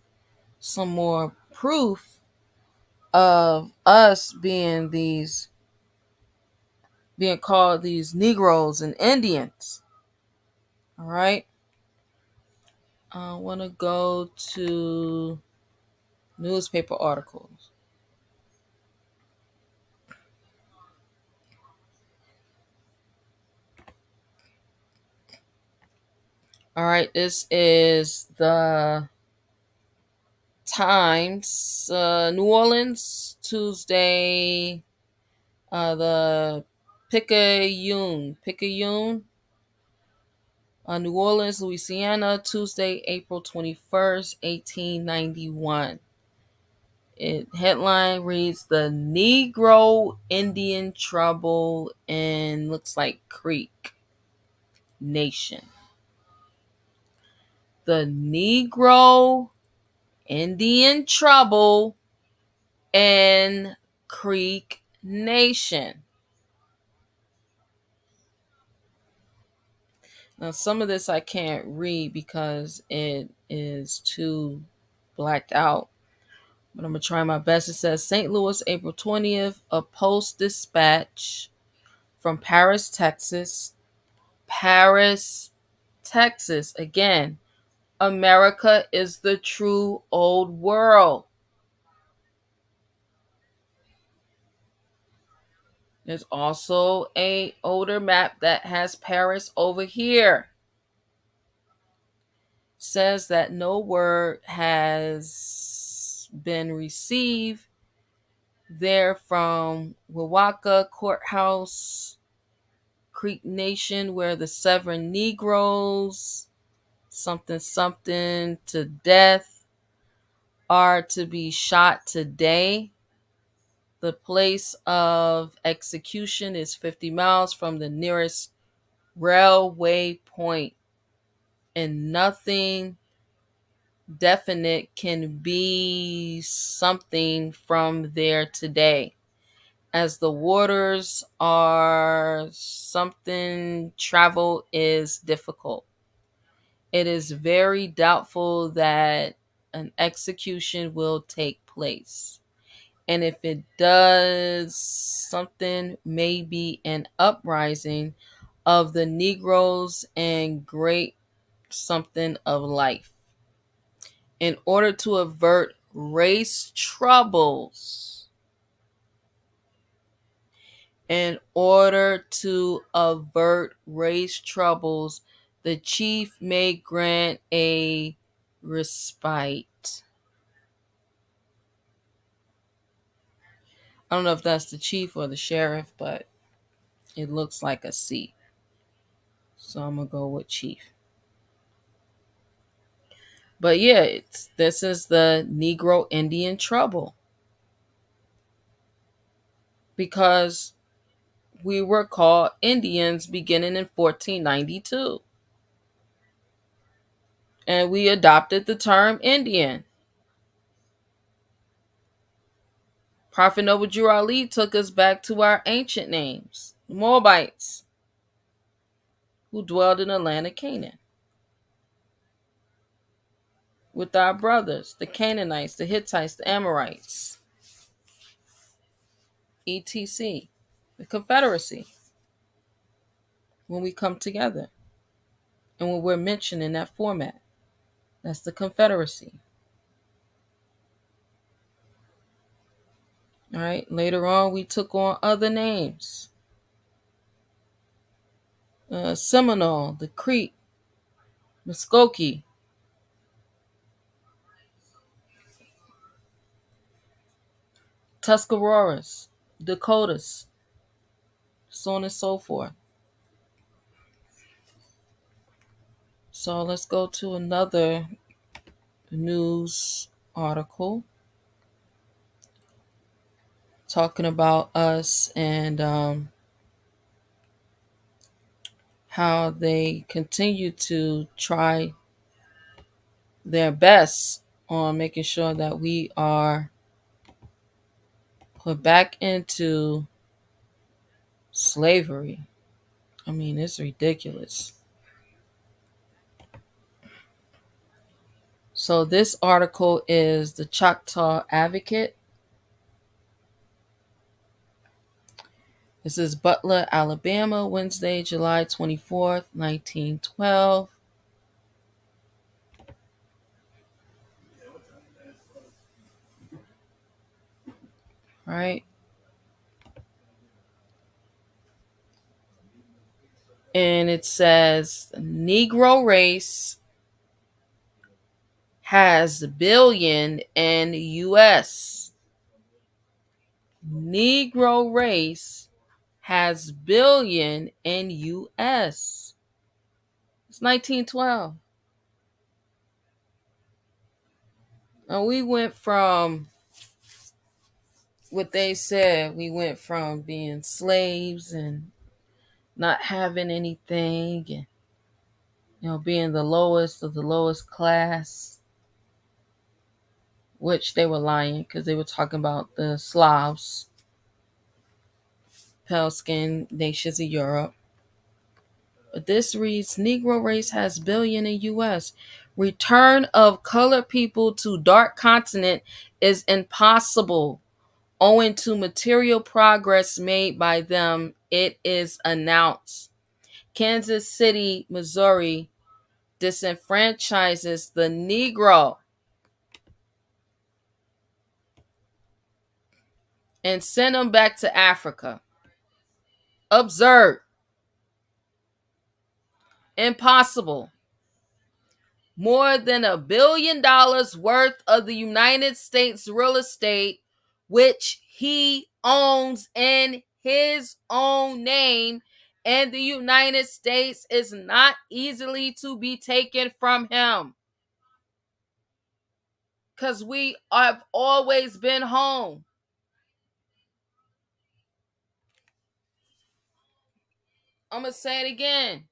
some more proof of us being called these Negroes and Indians. All right. I want to go to newspaper articles. All right. This is the Times, New Orleans, Tuesday, the Picayune, New Orleans, Louisiana, Tuesday, April 21st, 1891. It headline reads, the Negro Indian trouble in, looks like, Creek Nation. The Negro Indian trouble in Creek Nation. Now, some of this I can't read because it is too blacked out, but I'm going to try my best. It says, St. Louis, April 20th, a Post Dispatch from Paris, Texas. Paris, Texas. Again, America is the true old world. There's also a older map that has Paris over here. Says that no word has been received there from Wawaka Courthouse, Creek Nation, where the 7 Negroes something something to death are to be shot today. The place of execution is 50 miles from the nearest railway point, and nothing definite can be something from there today. As the waters are something, travel is difficult. It is very doubtful that an execution will take place. And if it does, something may be an uprising of the Negroes and great something of life. In order to avert race troubles, the chief may grant a respite. I don't know if that's the chief or the sheriff, but it looks like a C. So I'm going to go with chief. But yeah, this is the Negro Indian trouble. Because we were called Indians beginning in 1492. And we adopted the term Indian. Prophet Noble Ali took us back to our ancient names, the Moabites, who dwelled in the land of Canaan, with our brothers, the Canaanites, the Hittites, the Amorites, etc., the Confederacy, when we come together and when we're mentioned in that format. That's the Confederacy. All right. Later on, we took on other names. Seminole, the Creek, Muskogee, Tuscaroras, Dakotas, so on and so forth. So let's go to another news article talking about us and how they continue to try their best on making sure that we are put back into slavery. I mean, it's ridiculous. So this article is the Choctaw Advocate. This is Butler, Alabama, Wednesday, July 24th, 1912. All right. And it says, Negro race has billion in U.S. Negro race has billion in U.S. It's 1912. And we went from what they said, we went from being slaves and not having anything and being the lowest of the lowest class, which they were lying because they were talking about the Slavs, pale skinned nations of Europe. But this reads, Negro race has billion in U.S. Return of colored people to dark continent is impossible owing to material progress made by them, it is announced. Kansas City, Missouri disenfranchises the Negro and send them back to Africa. Absurd. Impossible. More than $1 billion worth of the United States real estate, which he owns in his own name, and the United States is not easily to be taken from him. Because we have always been home. I'm going to say it again.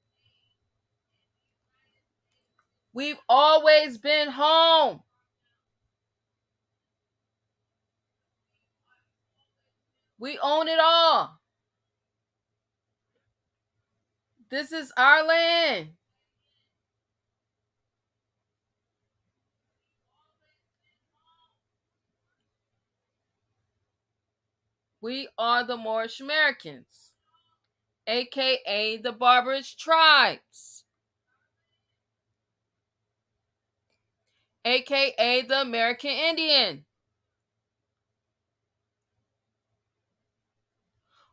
We've always been home. We own it all. This is our land. We are the Moorish Americans, aka the barbarous tribes, aka the American Indian.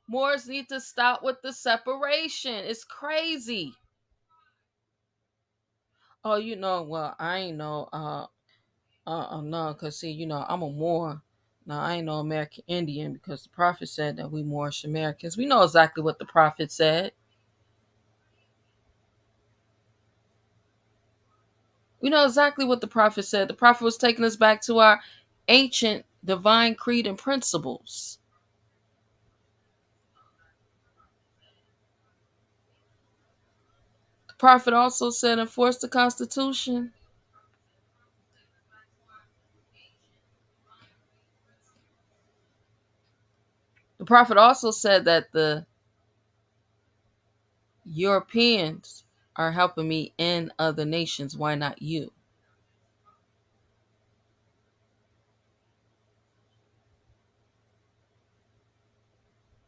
Moors need to stop with the separation. It's crazy. Oh, well, I ain't know. No, cause see, I'm a Moor. No, I ain't no American Indian because the prophet said that we Moorish Americans. We know exactly what the prophet said. We know exactly what the prophet said. The prophet was taking us back to our ancient divine creed and principles. The prophet also said enforce the Constitution. The prophet also said that the Europeans are helping me in other nations. Why not you?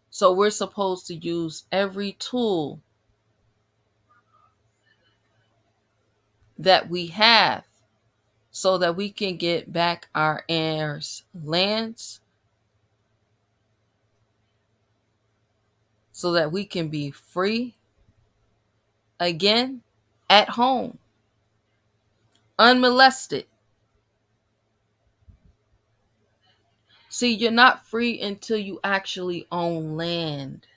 So we're supposed to use every tool that we have so that we can get back our heirs' lands, so that we can be free again at home, unmolested. See, you're not free until you actually own land.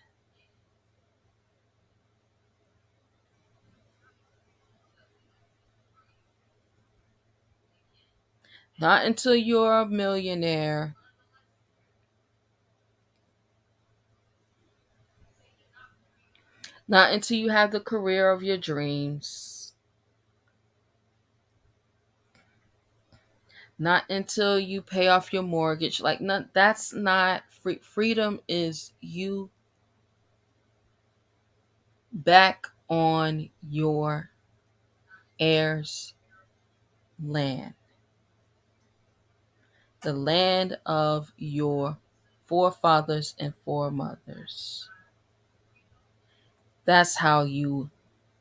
Not until you're a millionaire. Not until you have the career of your dreams. Not until you pay off your mortgage. Like, that's not free. Freedom is you back on your heirs' land. The land of your forefathers and foremothers. That's how you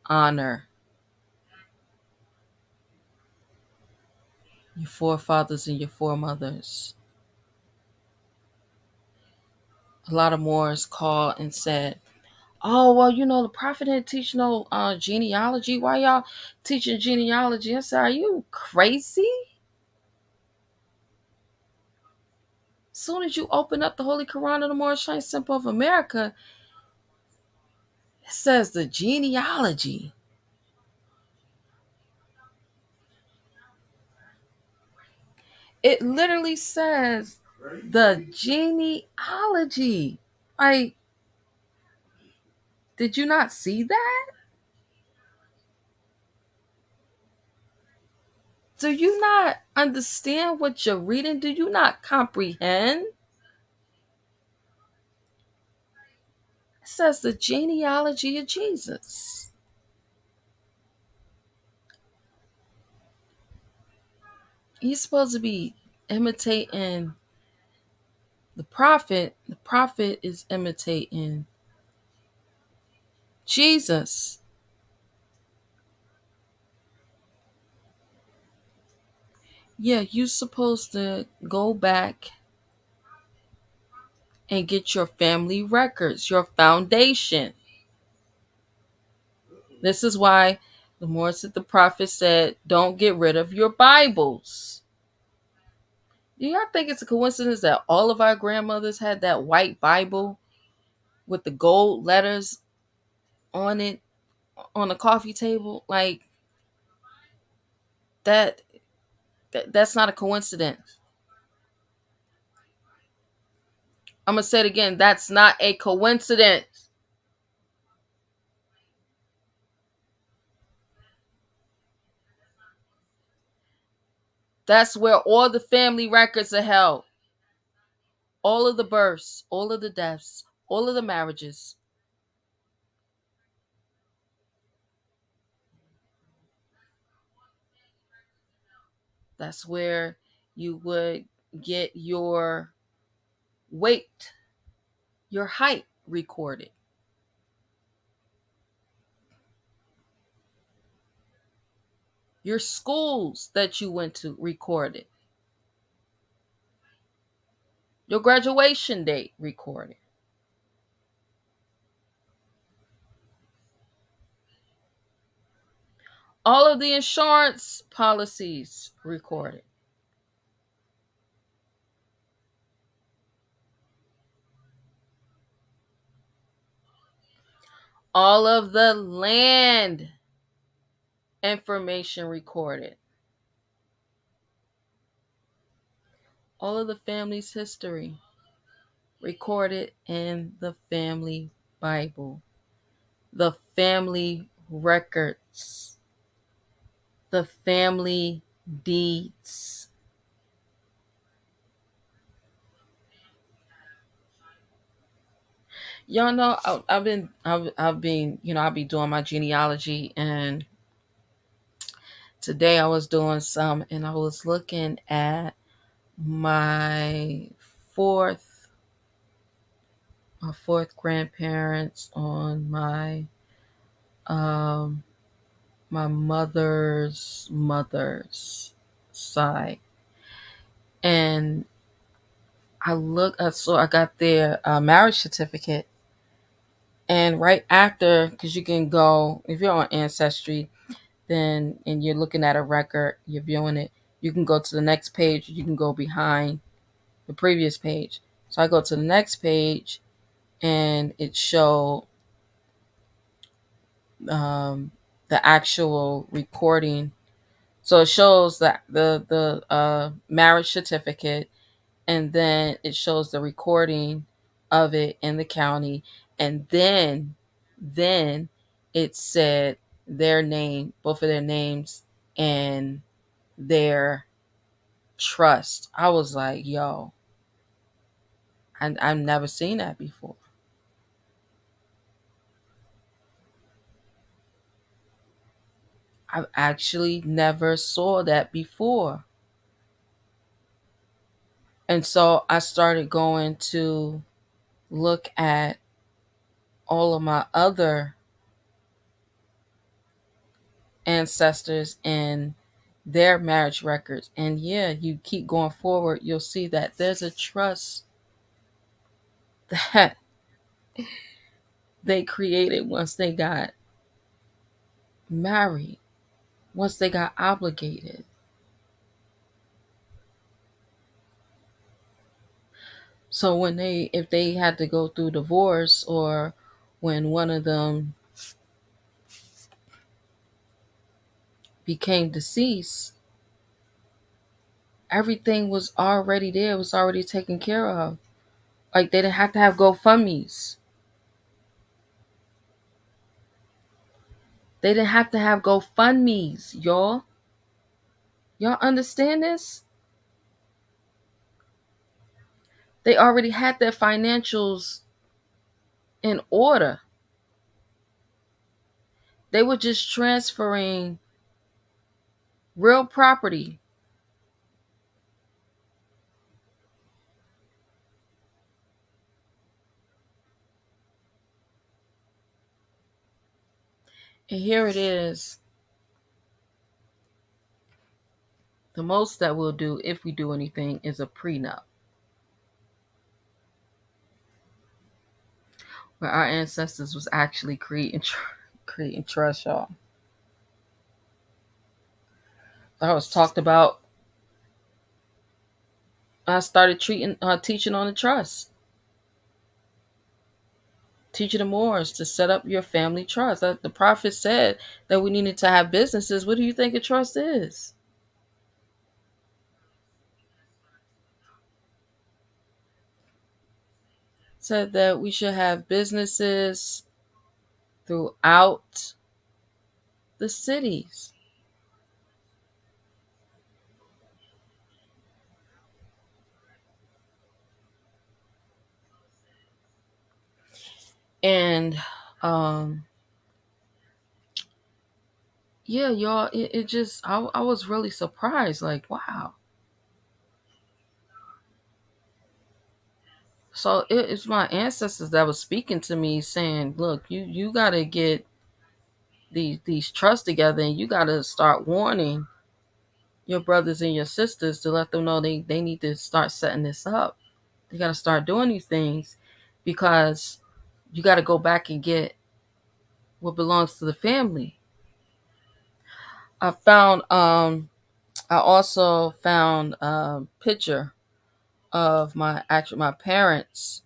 honor your forefathers and your foremothers. A lot of Moors called and said, "Oh, well, the prophet didn't teach no genealogy. Why y'all teaching genealogy?" I said, "Are you crazy? As soon as you open up the Holy Koran of the Moorish Temple of America, it says the genealogy. It literally says the genealogy. Like, did you not see that? Do you not understand what you're reading? Do you not comprehend? It says the genealogy of Jesus. You're supposed to be imitating the prophet. The prophet is imitating Jesus. Yeah, you're supposed to go back and get your family records, your foundation. This is why the more that the prophet said, don't get rid of your Bibles. Do y'all think it's a coincidence that all of our grandmothers had that white Bible with the gold letters on it on the coffee table, like that, that's not a coincidence. I'm gonna say it again. That's not a coincidence. That's where all the family records are held. All of the births, all of the deaths, all of the marriages. That's where you would get your weight, your height recorded, your schools that you went to recorded, your graduation date recorded, all of the insurance policies recorded, all of the land information recorded, all of the family's history recorded in the family Bible, the family records, the family deeds. Y'all know I've been I'll be doing my genealogy, and today I was doing some, and I was looking at my fourth fourth grandparents on um my mother's side, and I saw I got their marriage certificate, and right after, because you can go if you're on Ancestry, then and you're looking at a record, you're viewing it, you can go to the next page, you can go behind the previous page. So I go to the next page, and it showed um, the actual recording. So it shows that the marriage certificate, and then it shows the recording of it in the county, and then it said their name, both of their names, and their trust. I was like, yo, I've never seen that before. I've actually never saw that before. And so I started going to look at all of my other ancestors and their marriage records. And yeah, you keep going forward, you'll see that there's a trust that they created once they got married, once they got obligated. So if they had to go through divorce, or when one of them became deceased, everything was already there, was already taken care of. Like, they didn't have to have GoFundMe's. They didn't have to have GoFundMe's, y'all. Y'all understand this? They already had their financials in order. They were just transferring real property. And here it is. The most that we'll do, if we do anything, is a prenup, where our ancestors was actually creating trust, y'all. I was talked about. I started teaching on the trust. teaching the Moors to set up your family trust. The prophet said that we needed to have businesses. What do you think a trust is? Said that we should have businesses throughout the cities. And yeah, y'all, it just I was really surprised, like, wow. So it's my ancestors that was speaking to me saying, look, you gotta get these trusts together, and you gotta start warning your brothers and your sisters to let them know they need to start setting this up. They gotta start doing these things because you gotta go back and get what belongs to the family. I found I also found a picture of my parents'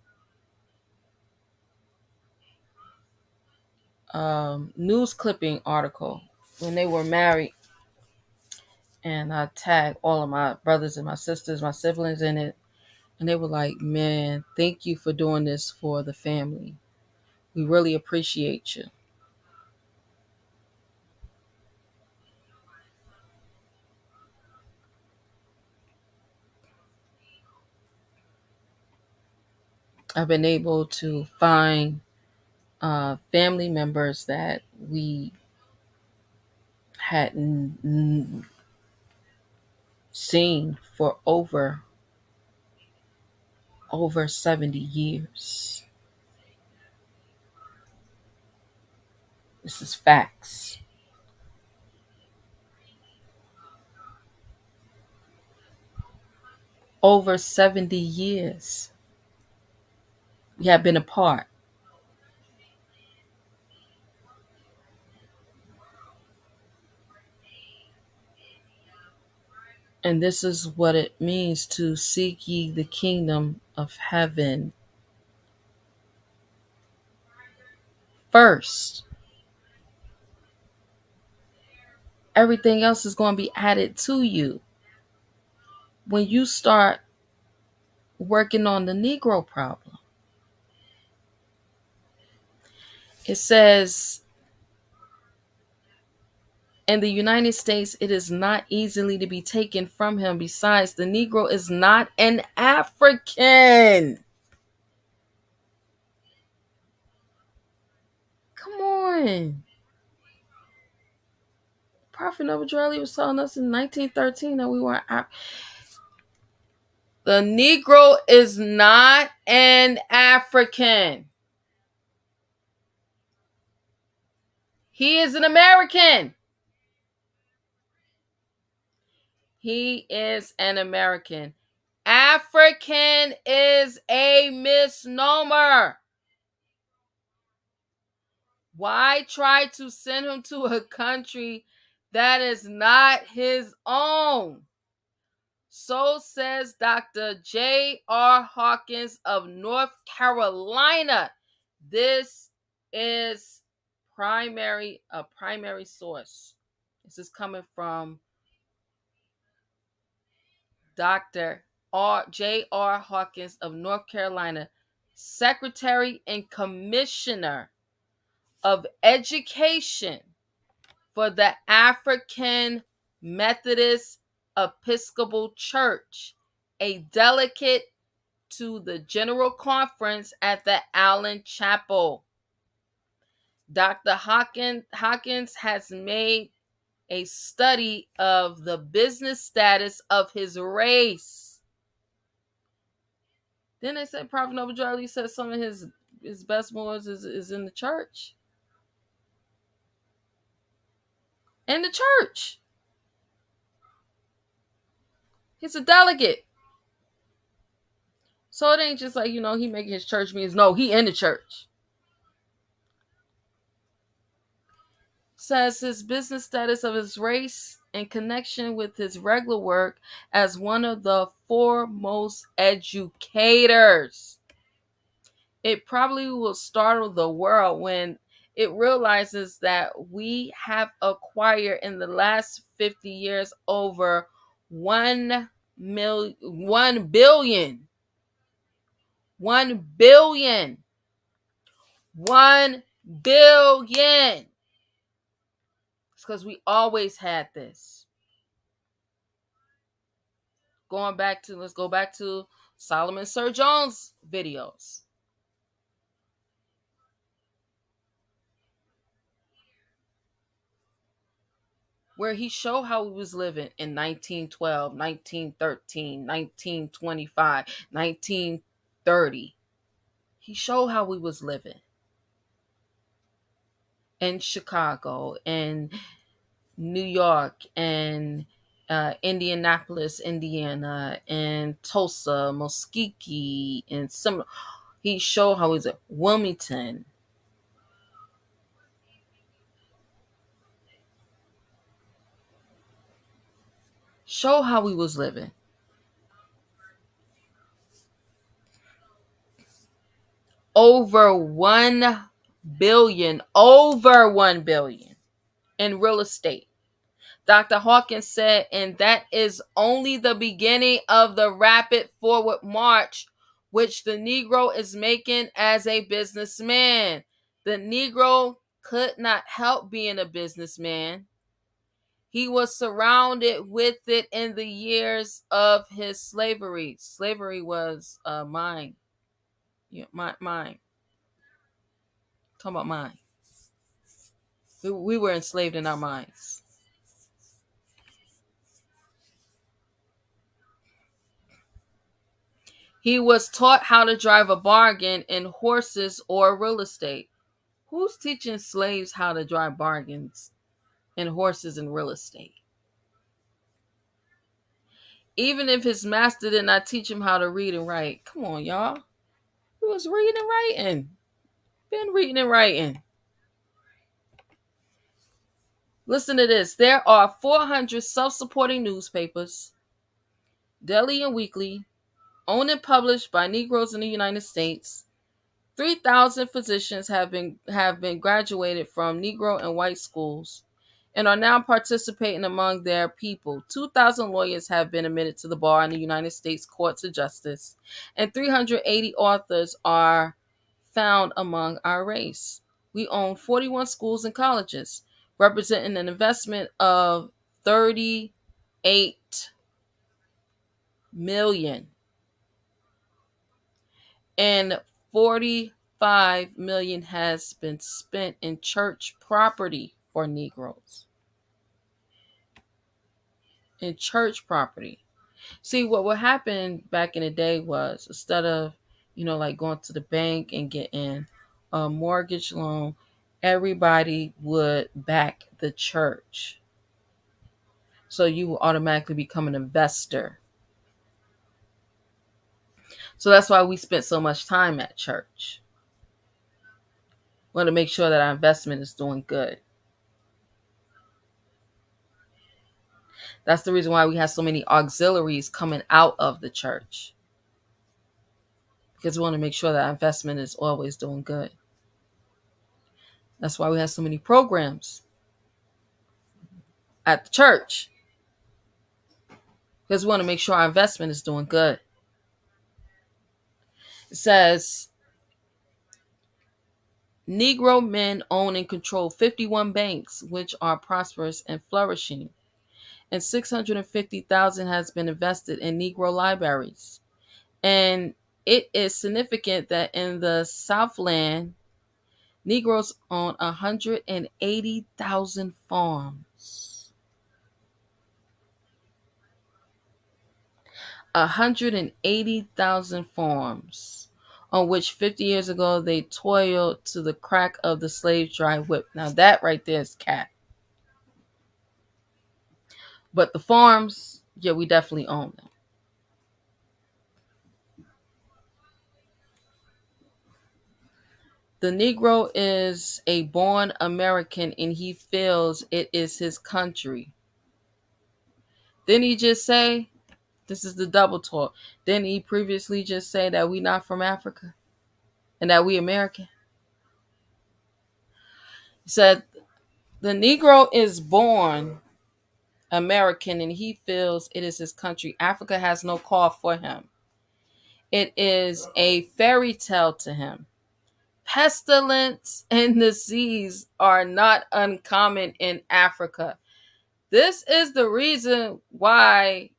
news clipping article when they were married, and I tagged all of my brothers and my sisters, my siblings in it, and they were like, "Man, thank you for doing this for the family. We really appreciate you." I've been able to find family members that we hadn't seen for over 70 years. This is facts. Over 70 years we have been apart. And this is what it means to seek ye the kingdom of heaven first. Everything else is going to be added to you. When you start working on the Negro problem, it says in the United States, it is not easily to be taken from him. Besides, the Negro is not an African. Come on. Prophet Noble Drew was telling us in 1913 that we weren't The Negro is not an African. He is an American. He is an American. African is a misnomer. Why try to send him to a country that is not his own? So says Dr. J.R. Hawkins of North Carolina. This is a primary source. This is coming from Dr. J.R. Hawkins of North Carolina, Secretary and Commissioner of Education for the African Methodist Episcopal Church, a delegate to the General Conference at the Allen Chapel. Dr. Hawkins has made a study of the business status of his race. Then they said Prophet Noble Drew said some of his best moves is in the church. In the church. He's a delegate. So it ain't just like, he making his church meetings. No, he in the church. Says his business status of his race in connection with his regular work as one of the foremost educators it probably will startle the world when it realizes that we have acquired in the last 50 years over 1 billion 1 billion. It's because we always had this. Let's go back to Solomon Sir Jones videos, where he showed how he was living in 1912, 1913, 1925, 1930. He showed how we was living in Chicago and New York and Indianapolis, Indiana, and Tulsa, Muskogee, and some. He showed how he's at Wilmington. Show how we was living. Over 1 billion in real estate. Dr. Hawkins said, and that is only the beginning of the rapid forward march which the Negro is making as a businessman. The Negro could not help being a businessman. He was surrounded with it in the years of his slavery. Slavery was mine. Yeah, mine. Talking about mine. We were enslaved in our minds. He was taught how to drive a bargain in horses or real estate. Who's teaching slaves how to drive bargains in horses and real estate? Even if his master did not teach him how to read and write. Come on, y'all. He was reading and writing. Been reading and writing. Listen to this. There are 400 self-supporting newspapers, daily and weekly, owned and published by Negroes in the United States. 3,000 physicians have been graduated from Negro and white schools and are now participating among their people. 2,000 lawyers have been admitted to the bar in the United States Courts of Justice, and 380 authors are found among our race. We own 41 schools and colleges, representing an investment of 38 million, and 45 million has been spent in church property for Negroes. In church property. See, what would happen back in the day was, instead of, like going to the bank and getting a mortgage loan, everybody would back the church. So you will automatically become an investor. So that's why we spent so much time at church. We want to make sure that our investment is doing good. That's the reason why we have so many auxiliaries coming out of the church. Because we want to make sure that our investment is always doing good. That's why we have so many programs at the church. Because we want to make sure our investment is doing good. It says, Negro men own and control 51 banks, which are prosperous and flourishing. And 650,000 has been invested in Negro libraries. And it is significant that in the Southland, Negroes own 180,000 farms. 180,000 farms, on which 50 years ago they toiled to the crack of the slave dry whip. Now that right there is cat. But the farms, yeah, we definitely own them. The Negro is a born American and he feels it is his country. Didn't he just say, this is the double talk, didn't he previously just say that we not from Africa? and that we American. He said the Negro is born American and he feels it is his country. Africa has no call for him. It is a fairy tale to him. Pestilence and disease are not uncommon in Africa. This is the reason why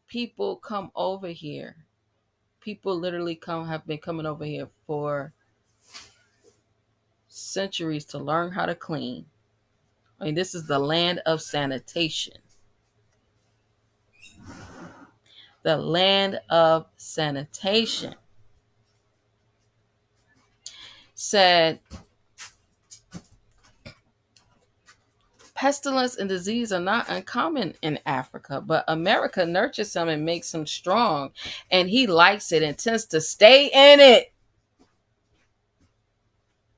people come over here. People literally have been coming over here for centuries to learn how to clean. I mean, this is the land of sanitation. The land of sanitation. Said pestilence and disease are not uncommon in Africa, but America nurtures him and makes him strong, and he likes it and tends to stay in it.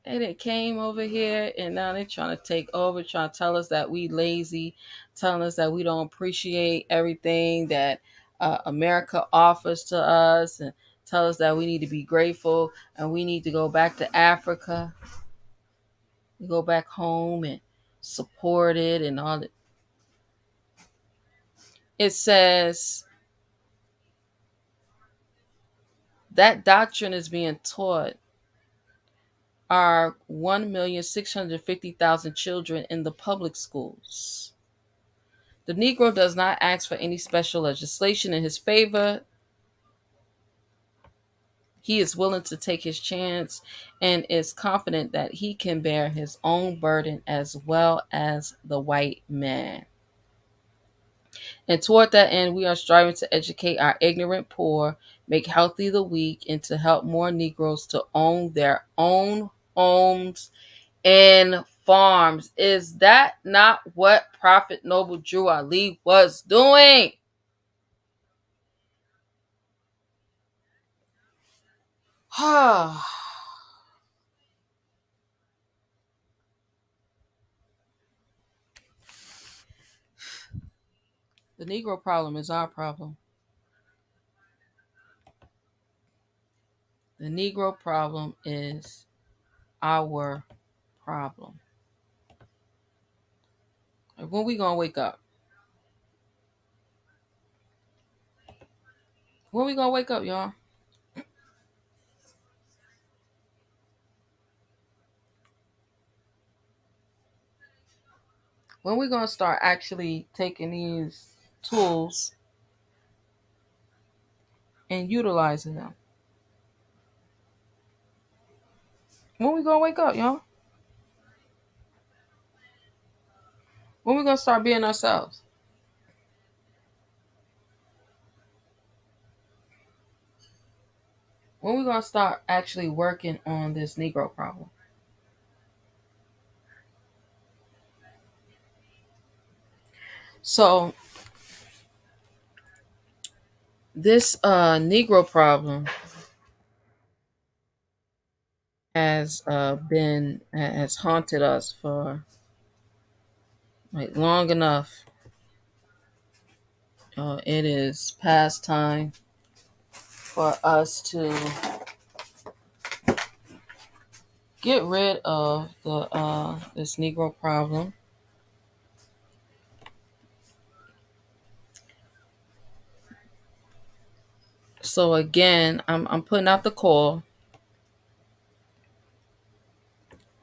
They done came over here and now they're trying to take over, trying to tell us that we lazy, telling us that we don't appreciate everything that America offers to us, and tell us that we need to be grateful and we need to go back to Africa, go back home and support it and all that. It says that doctrine is being taught our 1,650,000 children in the public schools. The Negro does not ask for any special legislation in his favor. He is willing to take his chance and is confident that he can bear his own burden as well as the white man. And toward that end, we are striving to educate our ignorant poor, make healthy the weak, and to help more Negroes to own their own homes and farms. Is that not what Prophet Noble Drew Ali was doing? The Negro problem is our problem. The Negro problem is our problem. When we gonna wake up? When we gonna wake up, y'all? When we gonna start actually taking these tools and utilizing them? When we gonna wake up, y'all? When we gonna start being ourselves? When we gonna start actually working on this Negro problem? So this Negro problem has haunted us for like long enough. It is past time for us to get rid of the this Negro problem. So again, I'm putting out the call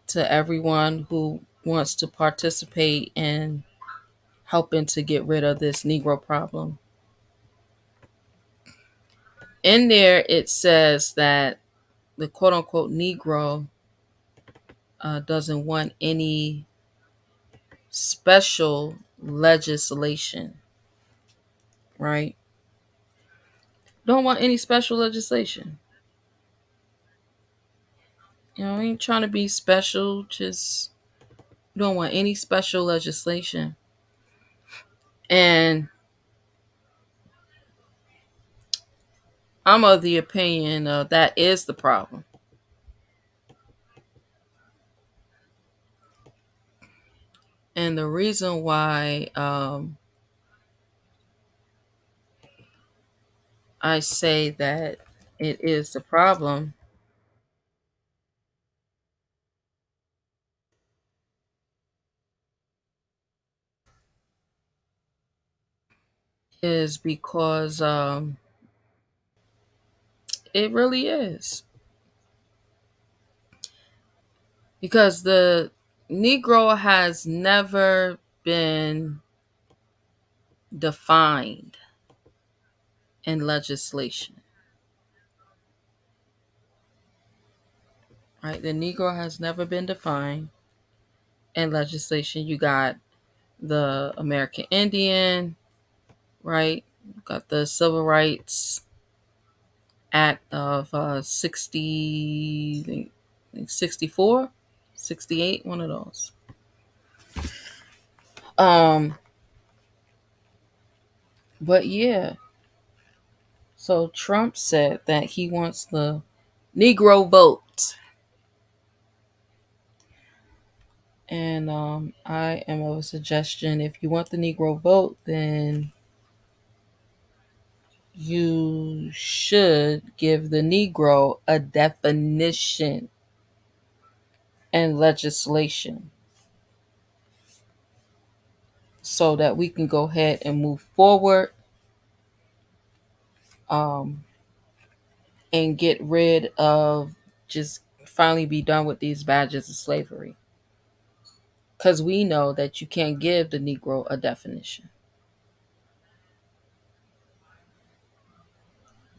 to everyone who wants to participate in helping to get rid of this Negro problem. In there, it says that the quote unquote Negro doesn't want any special legislation, right? Don't want any special legislation. I ain't trying to be special, just don't want any special legislation. And I'm of the opinion that is the problem. And the reason why I say that it is the problem is because it really is. Because the Negro has never been defined in legislation. Right? The Negro has never been defined in legislation. You got the American Indian, right? You got the Civil Rights Act of 60, I think 64, 68, one of those. Um, but yeah, so Trump said that he wants the Negro vote. And I am of a suggestion, if you want the Negro vote, then you should give the Negro a definition and legislation so that we can go ahead and move forward, um, and get rid of, just finally be done with these badges of slavery. Because we know that you can't give the Negro a definition.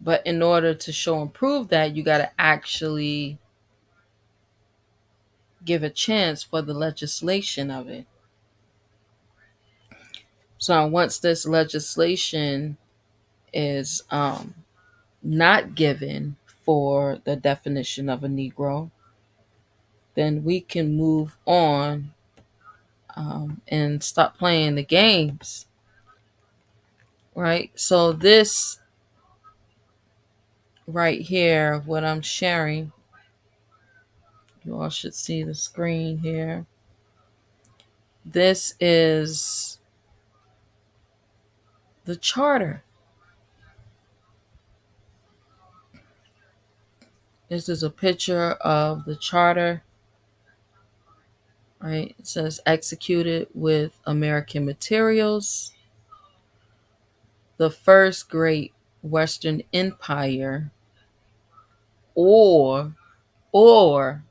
But in order to show and prove that, you got to actually give a chance for the legislation of it. So once this legislation is not given for the definition of a Negro, then we can move on, and stop playing the games. Right? So this right here, what I'm sharing, you all should see the screen here. This is the charter. This is a picture of the charter. Right? It says executed with American materials. The first great Western empire, or or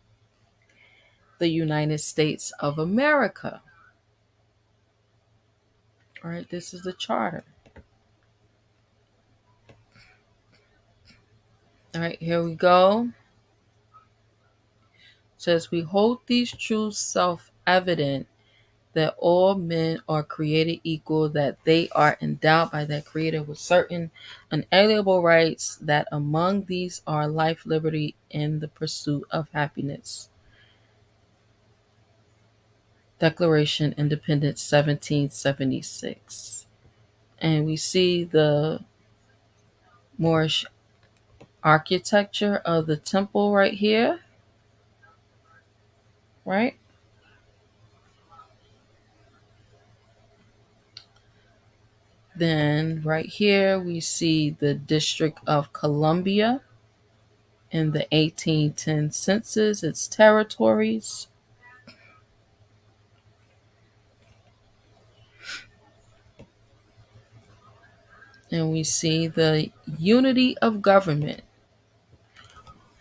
the United States of America. All right, this is the charter. All right, here we go. It says we hold these truths self-evident, that all men are created equal, that they are endowed by their Creator with certain unalienable rights, that among these are life, liberty, and the pursuit of happiness. Declaration Independence 1776. And we see the Moorish architecture of the temple right here, right? Then right here we see the District of Columbia in the 1810 census, its territories. And we see the unity of government,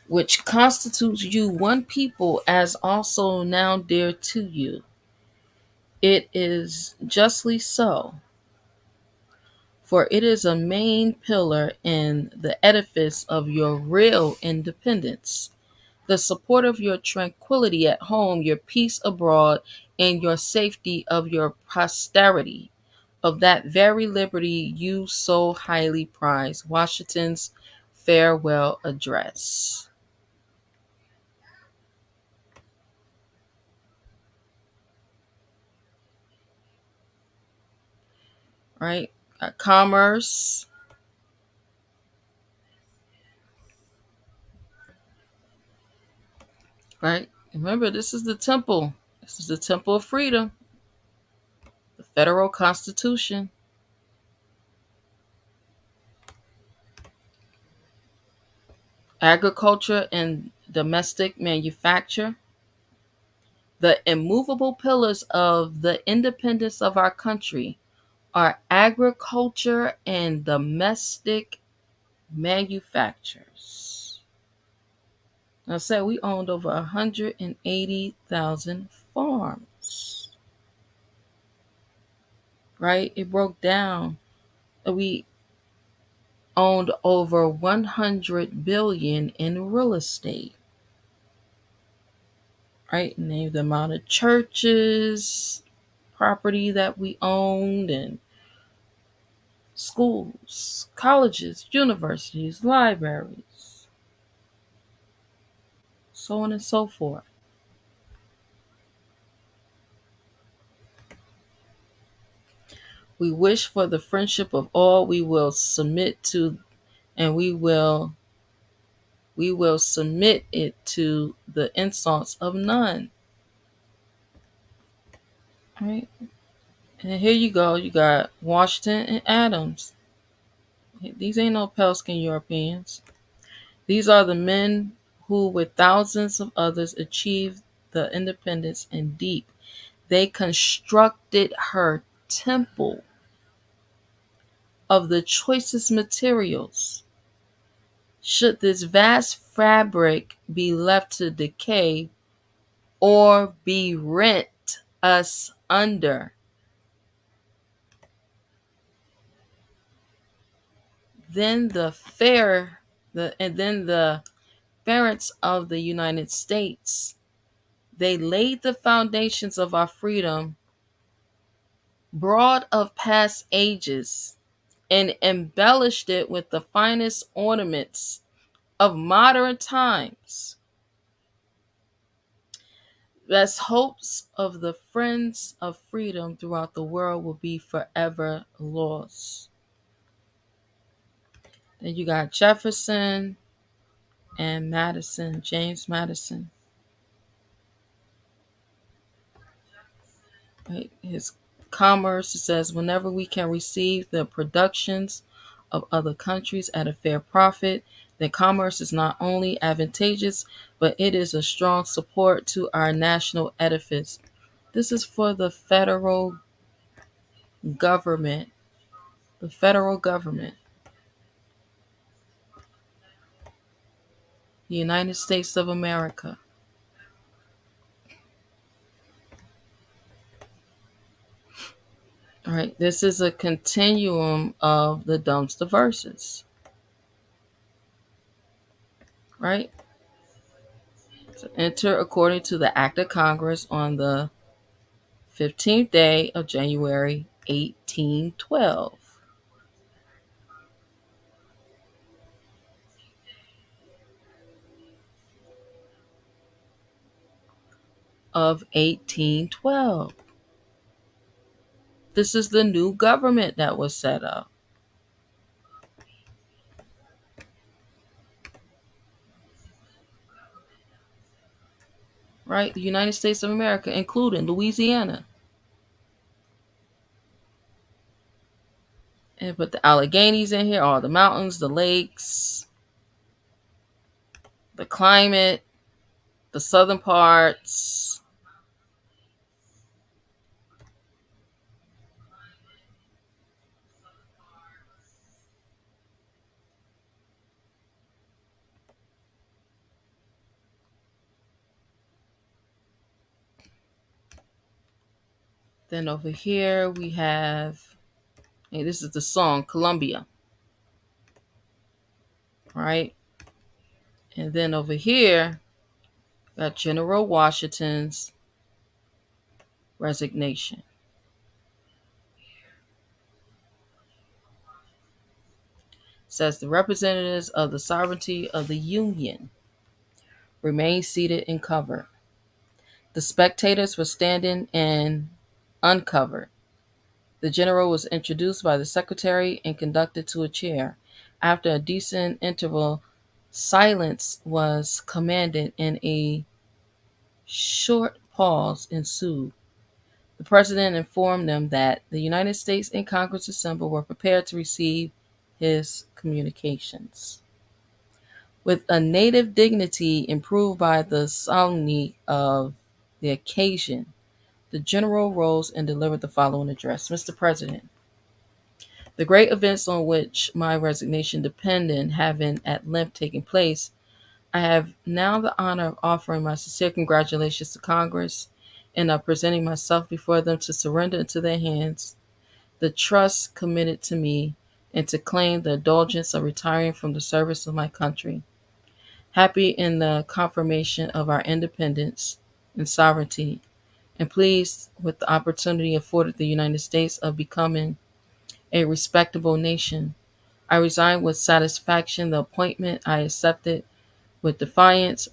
which constitutes you one people, as also now dear to you. It is justly so, for it is a main pillar in the edifice of your real independence, the support of your tranquility at home, your peace abroad, and your safety of your posterity, of that very liberty you so highly prize. Washington's farewell address. Right? Commerce. Right? Remember, this is the temple. This is the temple of freedom, the federal constitution. Agriculture and domestic manufacture, the immovable pillars of the independence of our country, are agriculture and domestic manufacturers. I said we owned over 180,000 farms, right? It broke down. We owned over 100 billion in real estate, right? Name the amount of churches, property that we owned, and schools, colleges, universities, libraries, so on and so forth. We wish for the friendship of all. We will submit to, and we will submit it to the insults of none. Right? And here you go. You got Washington and Adams. These ain't no pale skin Europeans. These are the men who, with thousands of others, achieved the independence in deep. They constructed her temple of the choicest materials. Should this vast fabric be left to decay or be rent us under, then the parents of the United States, they laid the foundations of our freedom, broad of past ages, and embellished it with the finest ornaments of modern times. Best hopes of the friends of freedom throughout the world will be forever lost. Then you got Jefferson and Madison, James Madison. Right? His commerce, it says, whenever we can receive the productions of other countries at a fair profit, then commerce is not only advantageous, but it is a strong support to our national edifice. This is for the federal government. The federal government. The United States of America. All right, this is a continuum of the dumpster verses. Right? So enter according to the Act of Congress on the 15th day of January 1812. Of 1812. This is the new government that was set up. Right? The United States of America, including Louisiana. And put the Alleghenies in here, all the mountains, the lakes, the climate, the southern parts. Then over here we have, hey, this is the song Columbia. Right? And then over here, got General Washington's resignation. Says the representatives of the sovereignty of the Union remain seated and covered. The spectators were standing and uncovered. The general was introduced by the secretary and conducted to a chair. After a decent interval, silence was commanded and a short pause ensued. The president informed them that the United States and Congress assembled were prepared to receive his communications. With a native dignity improved by the solemnity of the occasion, the general rose and delivered the following address. Mr. President, The great events on which my resignation depended having at length taken place, I have now the honor of offering my sincere congratulations to Congress and of presenting myself before them to surrender into their hands the trust committed to me and to claim the indulgence of retiring from the service of my country. Happy in the confirmation of our independence and sovereignty, and pleased with the opportunity afforded the United States of becoming a respectable nation, I resign with satisfaction the appointment I accepted with a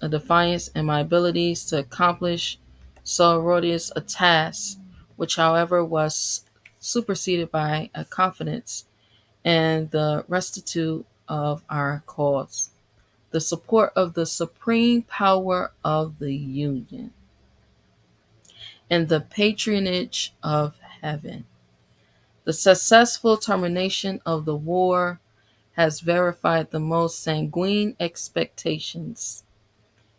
defiance in my abilities to accomplish so arduous a task, which, however, was superseded by a confidence in the rectitude of our cause, the support of the supreme power of the Union, and the patronage of heaven. The successful termination of the war has verified the most sanguine expectations,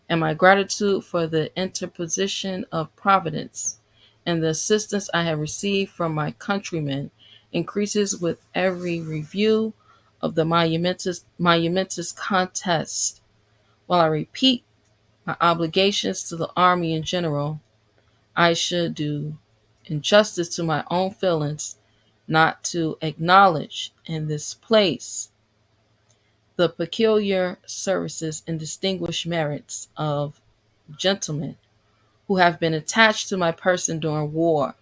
and my gratitude for the interposition of Providence and the assistance I have received from my countrymen increases with every review of the monumentous contest. While I repeat my obligations to the Army in general, I should do injustice to my own feelings not to acknowledge in this place the peculiar services and distinguished merits of gentlemen who have been attached to my person during war.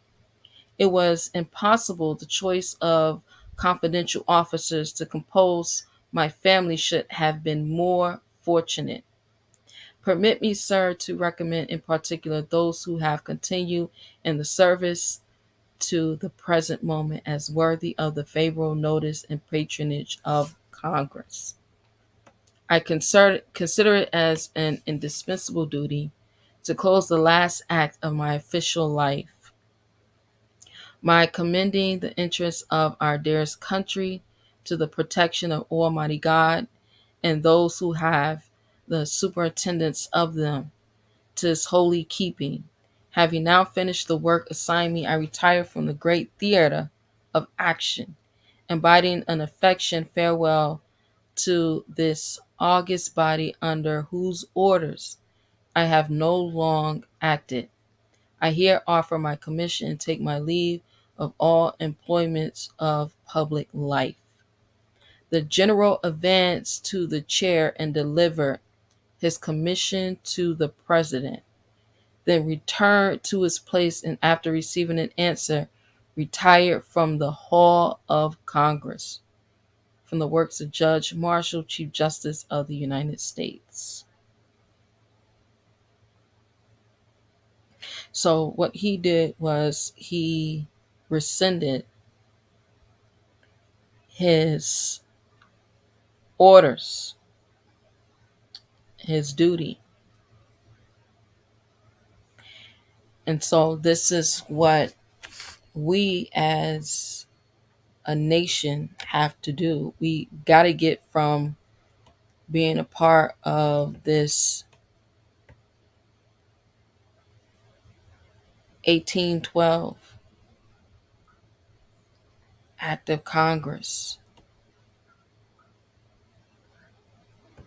It was impossible the choice of confidential officers to compose my family should have been more fortunate. Permit me, sir, to recommend in particular those who have continued in the service to the present moment as worthy of the favorable notice and patronage of Congress. I consider it as an indispensable duty to close the last act of my official life by commending the interests of our dearest country to the protection of Almighty God and those who have the superintendence of them to his holy keeping. Having now finished the work assigned me, I retire from the great theater of action and bidding an affectionate farewell to this august body under whose orders I have no long acted. I here offer my commission and take my leave of all employments of public life. The general advanced to the chair and delivered his commission to the president, then returned to his place and after receiving an answer, retired from the hall of Congress. From the works of Judge Marshall, Chief Justice of the United States. So what he did was he rescinded his orders, his duty. And so this is what we as a nation have to do. We got to get from being a part of this 1812 Act of Congress,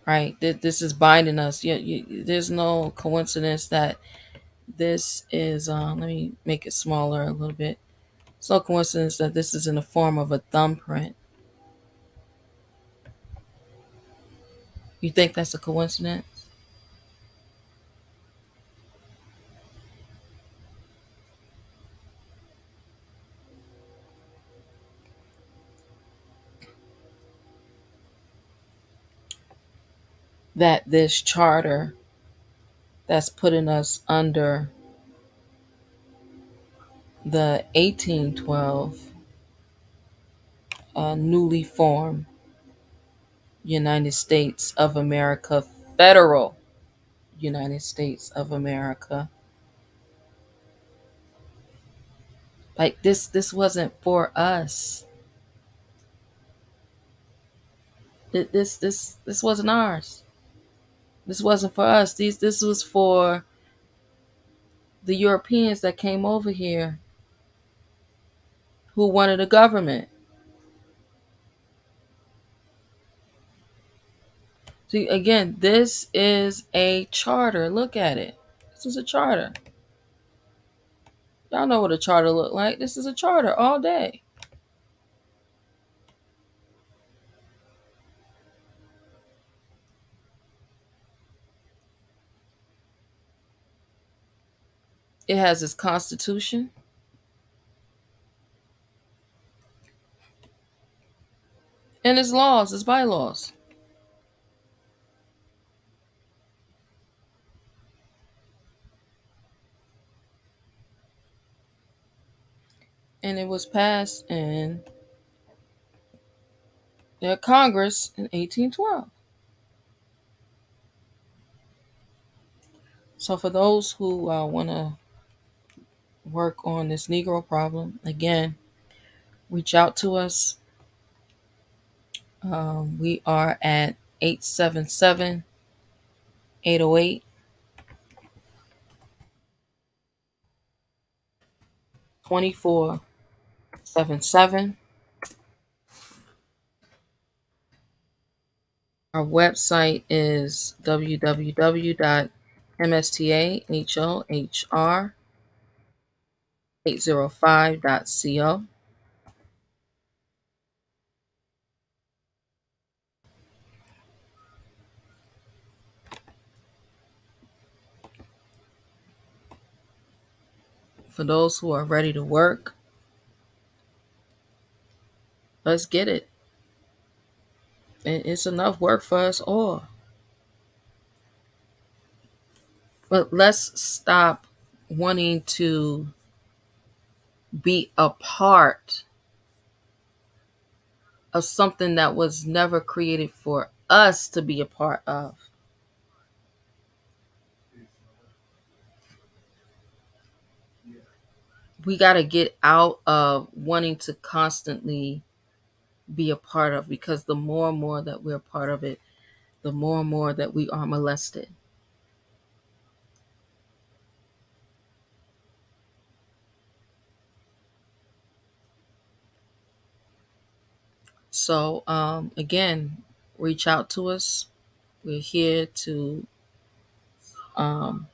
right? This is binding us. There's no coincidence that this is, let me make it smaller a little bit. It's no coincidence that this is in the form of a thumbprint. You think that's a coincidence? That this charter that's putting us under the 1812 newly formed United States of America, federal United States of America. Like this wasn't for us. This wasn't ours. This wasn't for us. This was for the Europeans that came over here who wanted a government. See, again, this is a charter. Look at it. This is a charter. Y'all know what a charter look like. This is a charter all day. It has its constitution and its laws, its bylaws. And it was passed in the Congress in 1812. So for those who want to work on this Negro problem, again, reach out to us. We are at 877-808-2477. Our website is www.mstahohr805.co. For those who are ready to work, let's get it. It's enough work for us all. But let's stop wanting to be a part of something that was never created for us to be a part of. We got to get out of wanting to constantly be a part of, because the more and more that we're a part of it, the more and more that we are molested. So, again, reach out to us. We're here to um,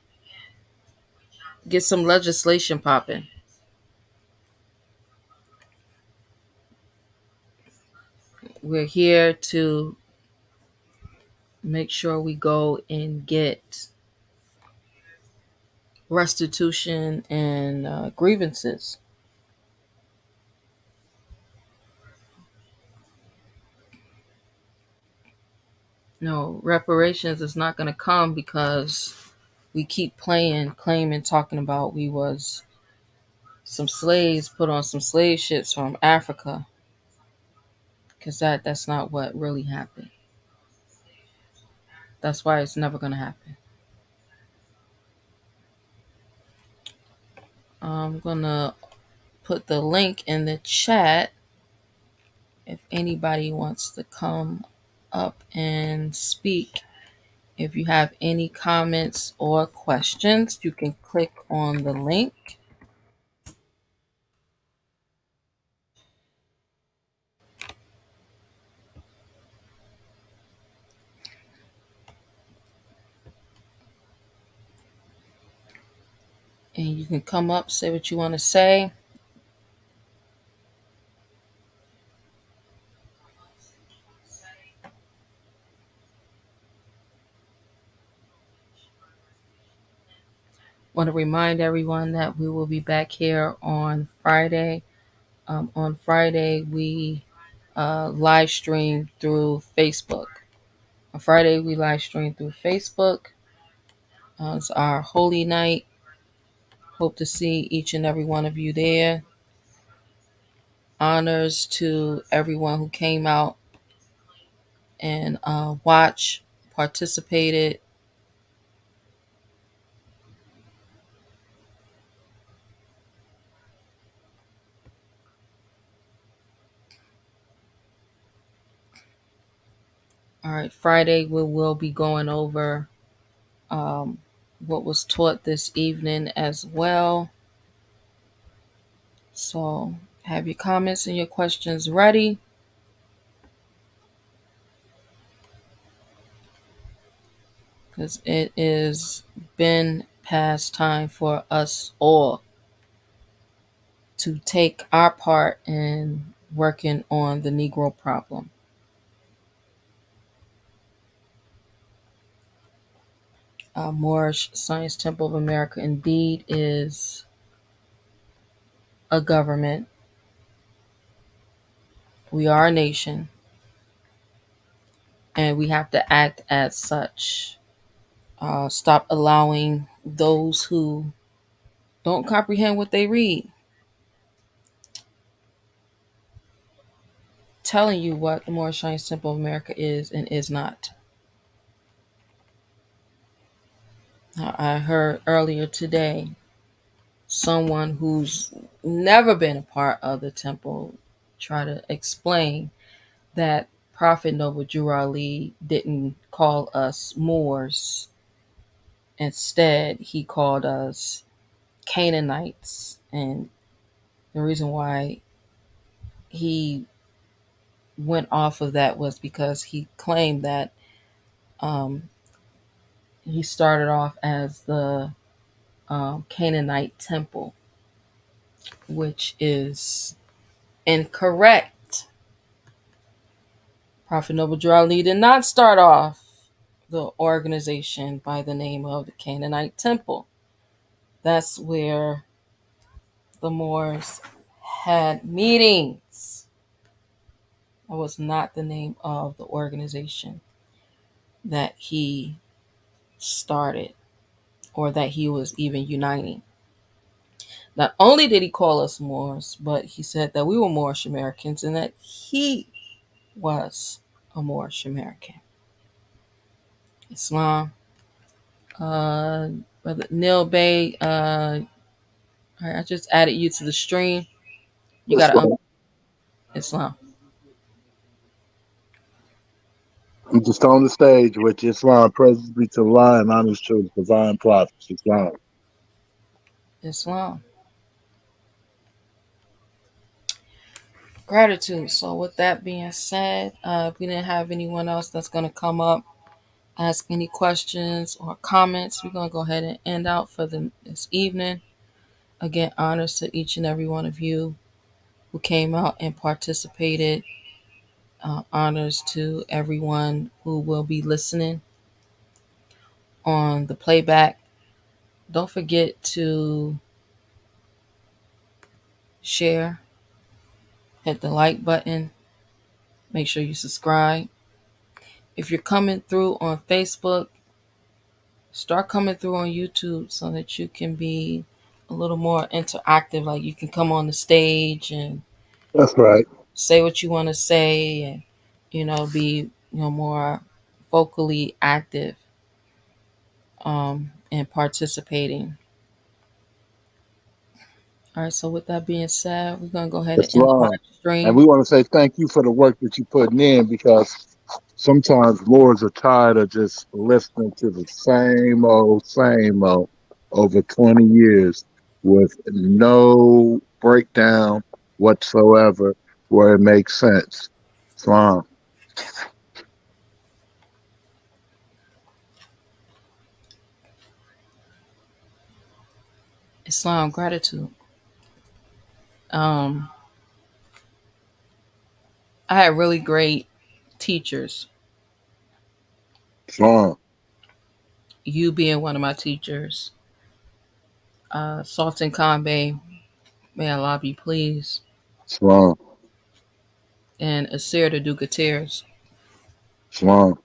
get some legislation popping. We're here to make sure we go and get restitution and grievances. No, reparations is not going to come because we keep playing, claiming, talking about we was some slaves put on some slave ships from Africa, because that's not what really happened. That's why it's never going to happen. I'm going to put the link in the chat if anybody wants to come up and speak. If you have any comments or questions, you can click on the link. And you can come up, say what you want to say. Want to remind everyone that we will be back here on Friday. On Friday, we live stream through Facebook. On Friday, we live stream through Facebook. It's our holy night. Hope to see each and every one of you there. Honors to everyone who came out and watched, participated. All right, Friday we will be going over um, what was taught this evening as well. So have your comments and your questions ready. because it is been past time for us all to take our part in working on the Negro problem. Moorish Science Temple of America indeed is a government. We are a nation, and we have to act as such. Stop allowing those who don't comprehend what they read telling you what the Moorish Science Temple of America is and is not. I heard earlier today someone who's never been a part of the temple try to explain that Prophet Noble Drew Ali didn't call us Moors. Instead, he called us Canaanites. And the reason why he went off of that was because he claimed that um, he started off as the Canaanite temple, which is incorrect. Prophet Noble Drew Ali did not start off the organization by the name of the Canaanite Temple. That's where the Moors had meetings. That was not the name of the organization that he started or that he was even uniting. Not only did he call us Moors, but he said that we were Moorish Americans and that he was a Moorish American. Islam. Brother Neil Bay, all right, I just added you to the stream. You got to Islam. I'm just on the stage with Islam, praise be to Allah and honors to the divine prophets. Islam. Islam. Gratitude. So, with that being said, if we didn't have anyone else that's going to come up, ask any questions or comments, we're going to go ahead and end out for this evening. Again, honors to each and every one of you who came out and participated. Honors to everyone who will be listening on the playback. Don't forget to share, hit the like button, make sure you subscribe. If you're coming through on Facebook, start coming through on YouTube so that you can be a little more interactive. Like you can come on the stage and That's right. say what you want to say and, be, more vocally active and participating. All right, so with that being said, we're going to go ahead and end the Islam. live And stream. we want to say thank you for the work that you're putting in because sometimes Lords are tired of just listening to the same old over 20 years with no breakdown whatsoever where it makes sense. Islam. Islam, gratitude. Um, I had really great teachers, Islam. you being one of my teachers. Sultan Kanbay, may Allah be pleased, Islam. and Asir the Ducateers. Islam.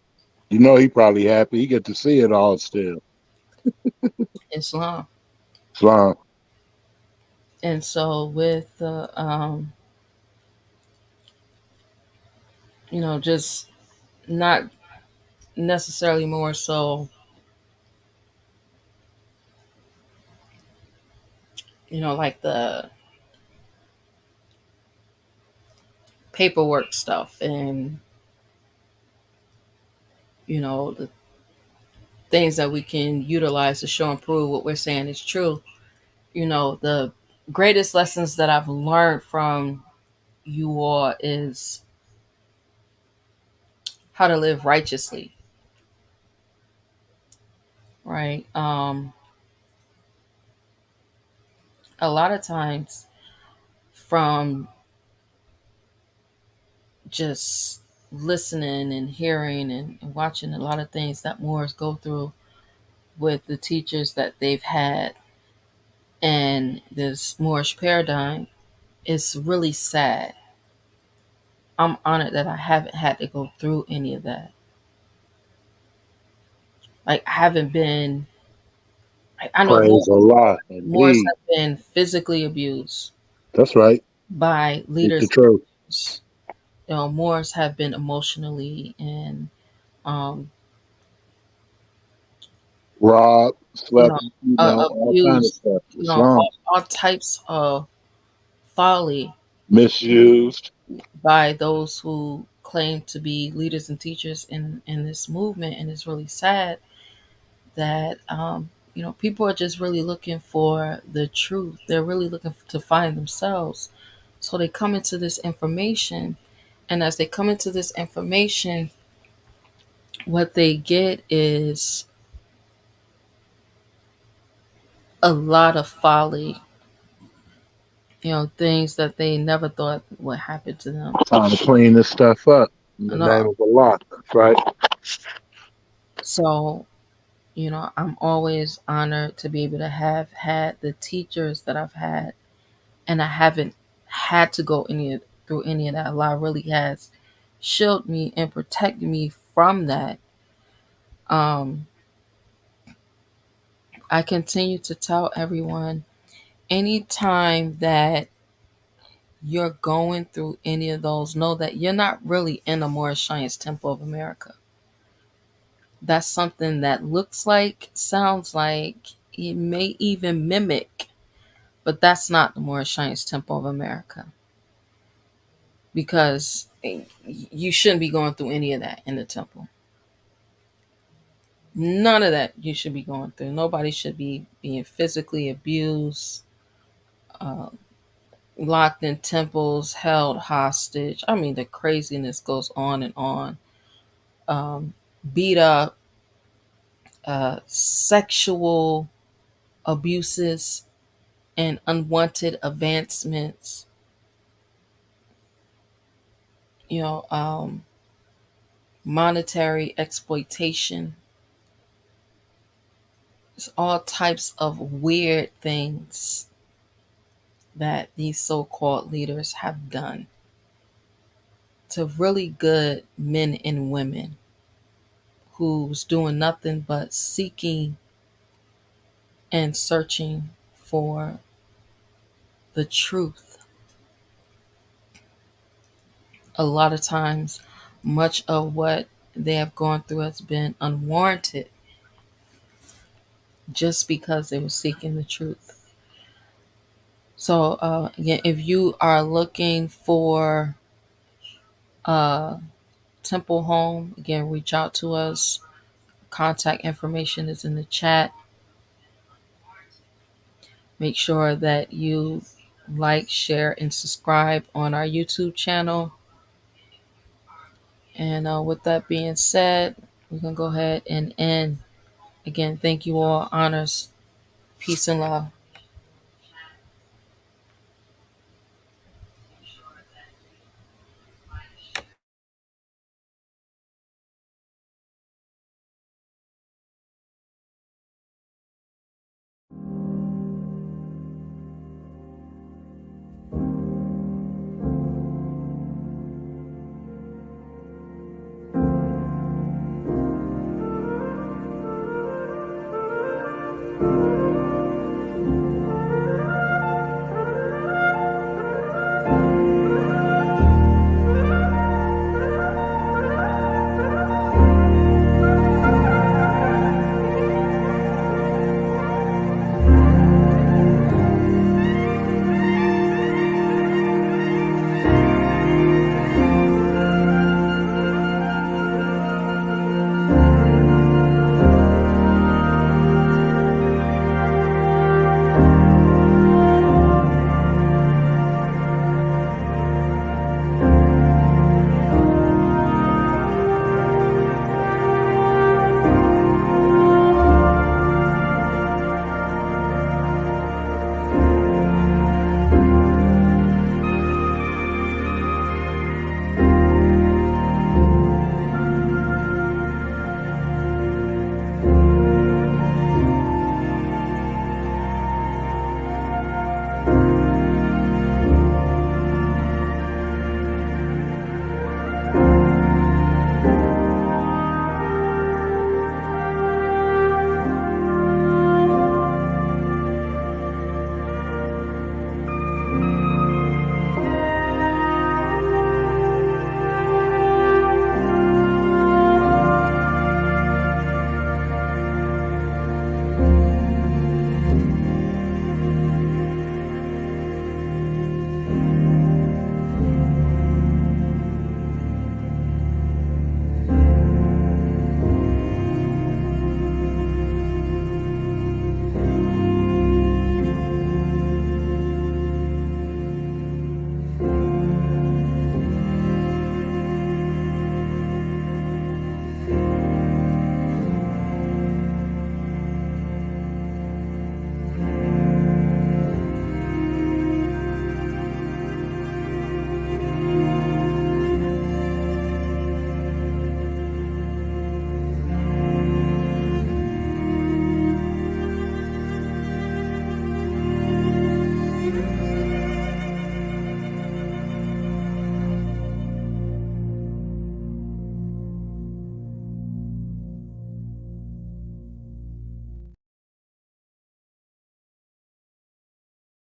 You know he probably happy. He get to see it all still. Islam. Islam. And so with the just not necessarily more so, like the paperwork stuff and the things that we can utilize to show and prove what we're saying is true. The greatest lessons that I've learned from you all is how to live righteously. right? A lot of times from just listening and hearing and watching a lot of things that Moors go through with the teachers that they've had and this Moorish paradigm, it's really sad. I'm honored that I haven't had to go through any of that. Like, I haven't been, I know Praise Allah, Moors indeed. have been physically abused That's right. by Speak the leaders. truth. You know, Moors have been emotionally and, um, Rob, you know, slept, all kind of abused, stuff. you know, Islam, all types of folly misused. by those who claim to be leaders and teachers in this movement. And it's really sad that, you know, people are just really looking for the truth. They're really looking to find themselves. So they come into this information, and as they come into this information, what they get is a lot of folly, you know, things that they never thought would happen to them. Time to clean this stuff up in the No. name of Allah. That's right. So, you know, I'm always honored to be able to have had the teachers that I've had, and I haven't had to go through any of that. Allah really has shielded me and protected me from that. Um, I continue to tell everyone, anytime that you're going through any of those, know that you're not really in a Moorish Science Temple of America. That's something that looks like, sounds like, it may even mimic, but that's not the Moorish Science Temple of America, because you shouldn't be going through any of that in the temple. None of that you should be going through. Nobody should be being physically abused, uh, locked in temples, held hostage. I mean, the craziness goes on and on. Beat up, sexual abuses, and unwanted advancements. You know, monetary exploitation. It's all types of weird things that these so-called leaders have done to really good men and women who's doing nothing but seeking and searching for the truth. A lot of times, much of what they have gone through has been unwarranted just because they were seeking the truth. So, again, if you are looking for a temple home, again, reach out to us. Contact information is in the chat. Make sure that you like, share, and subscribe on our YouTube channel. And with that being said, we can go ahead and end. Again, thank you all. Honors, peace, and love.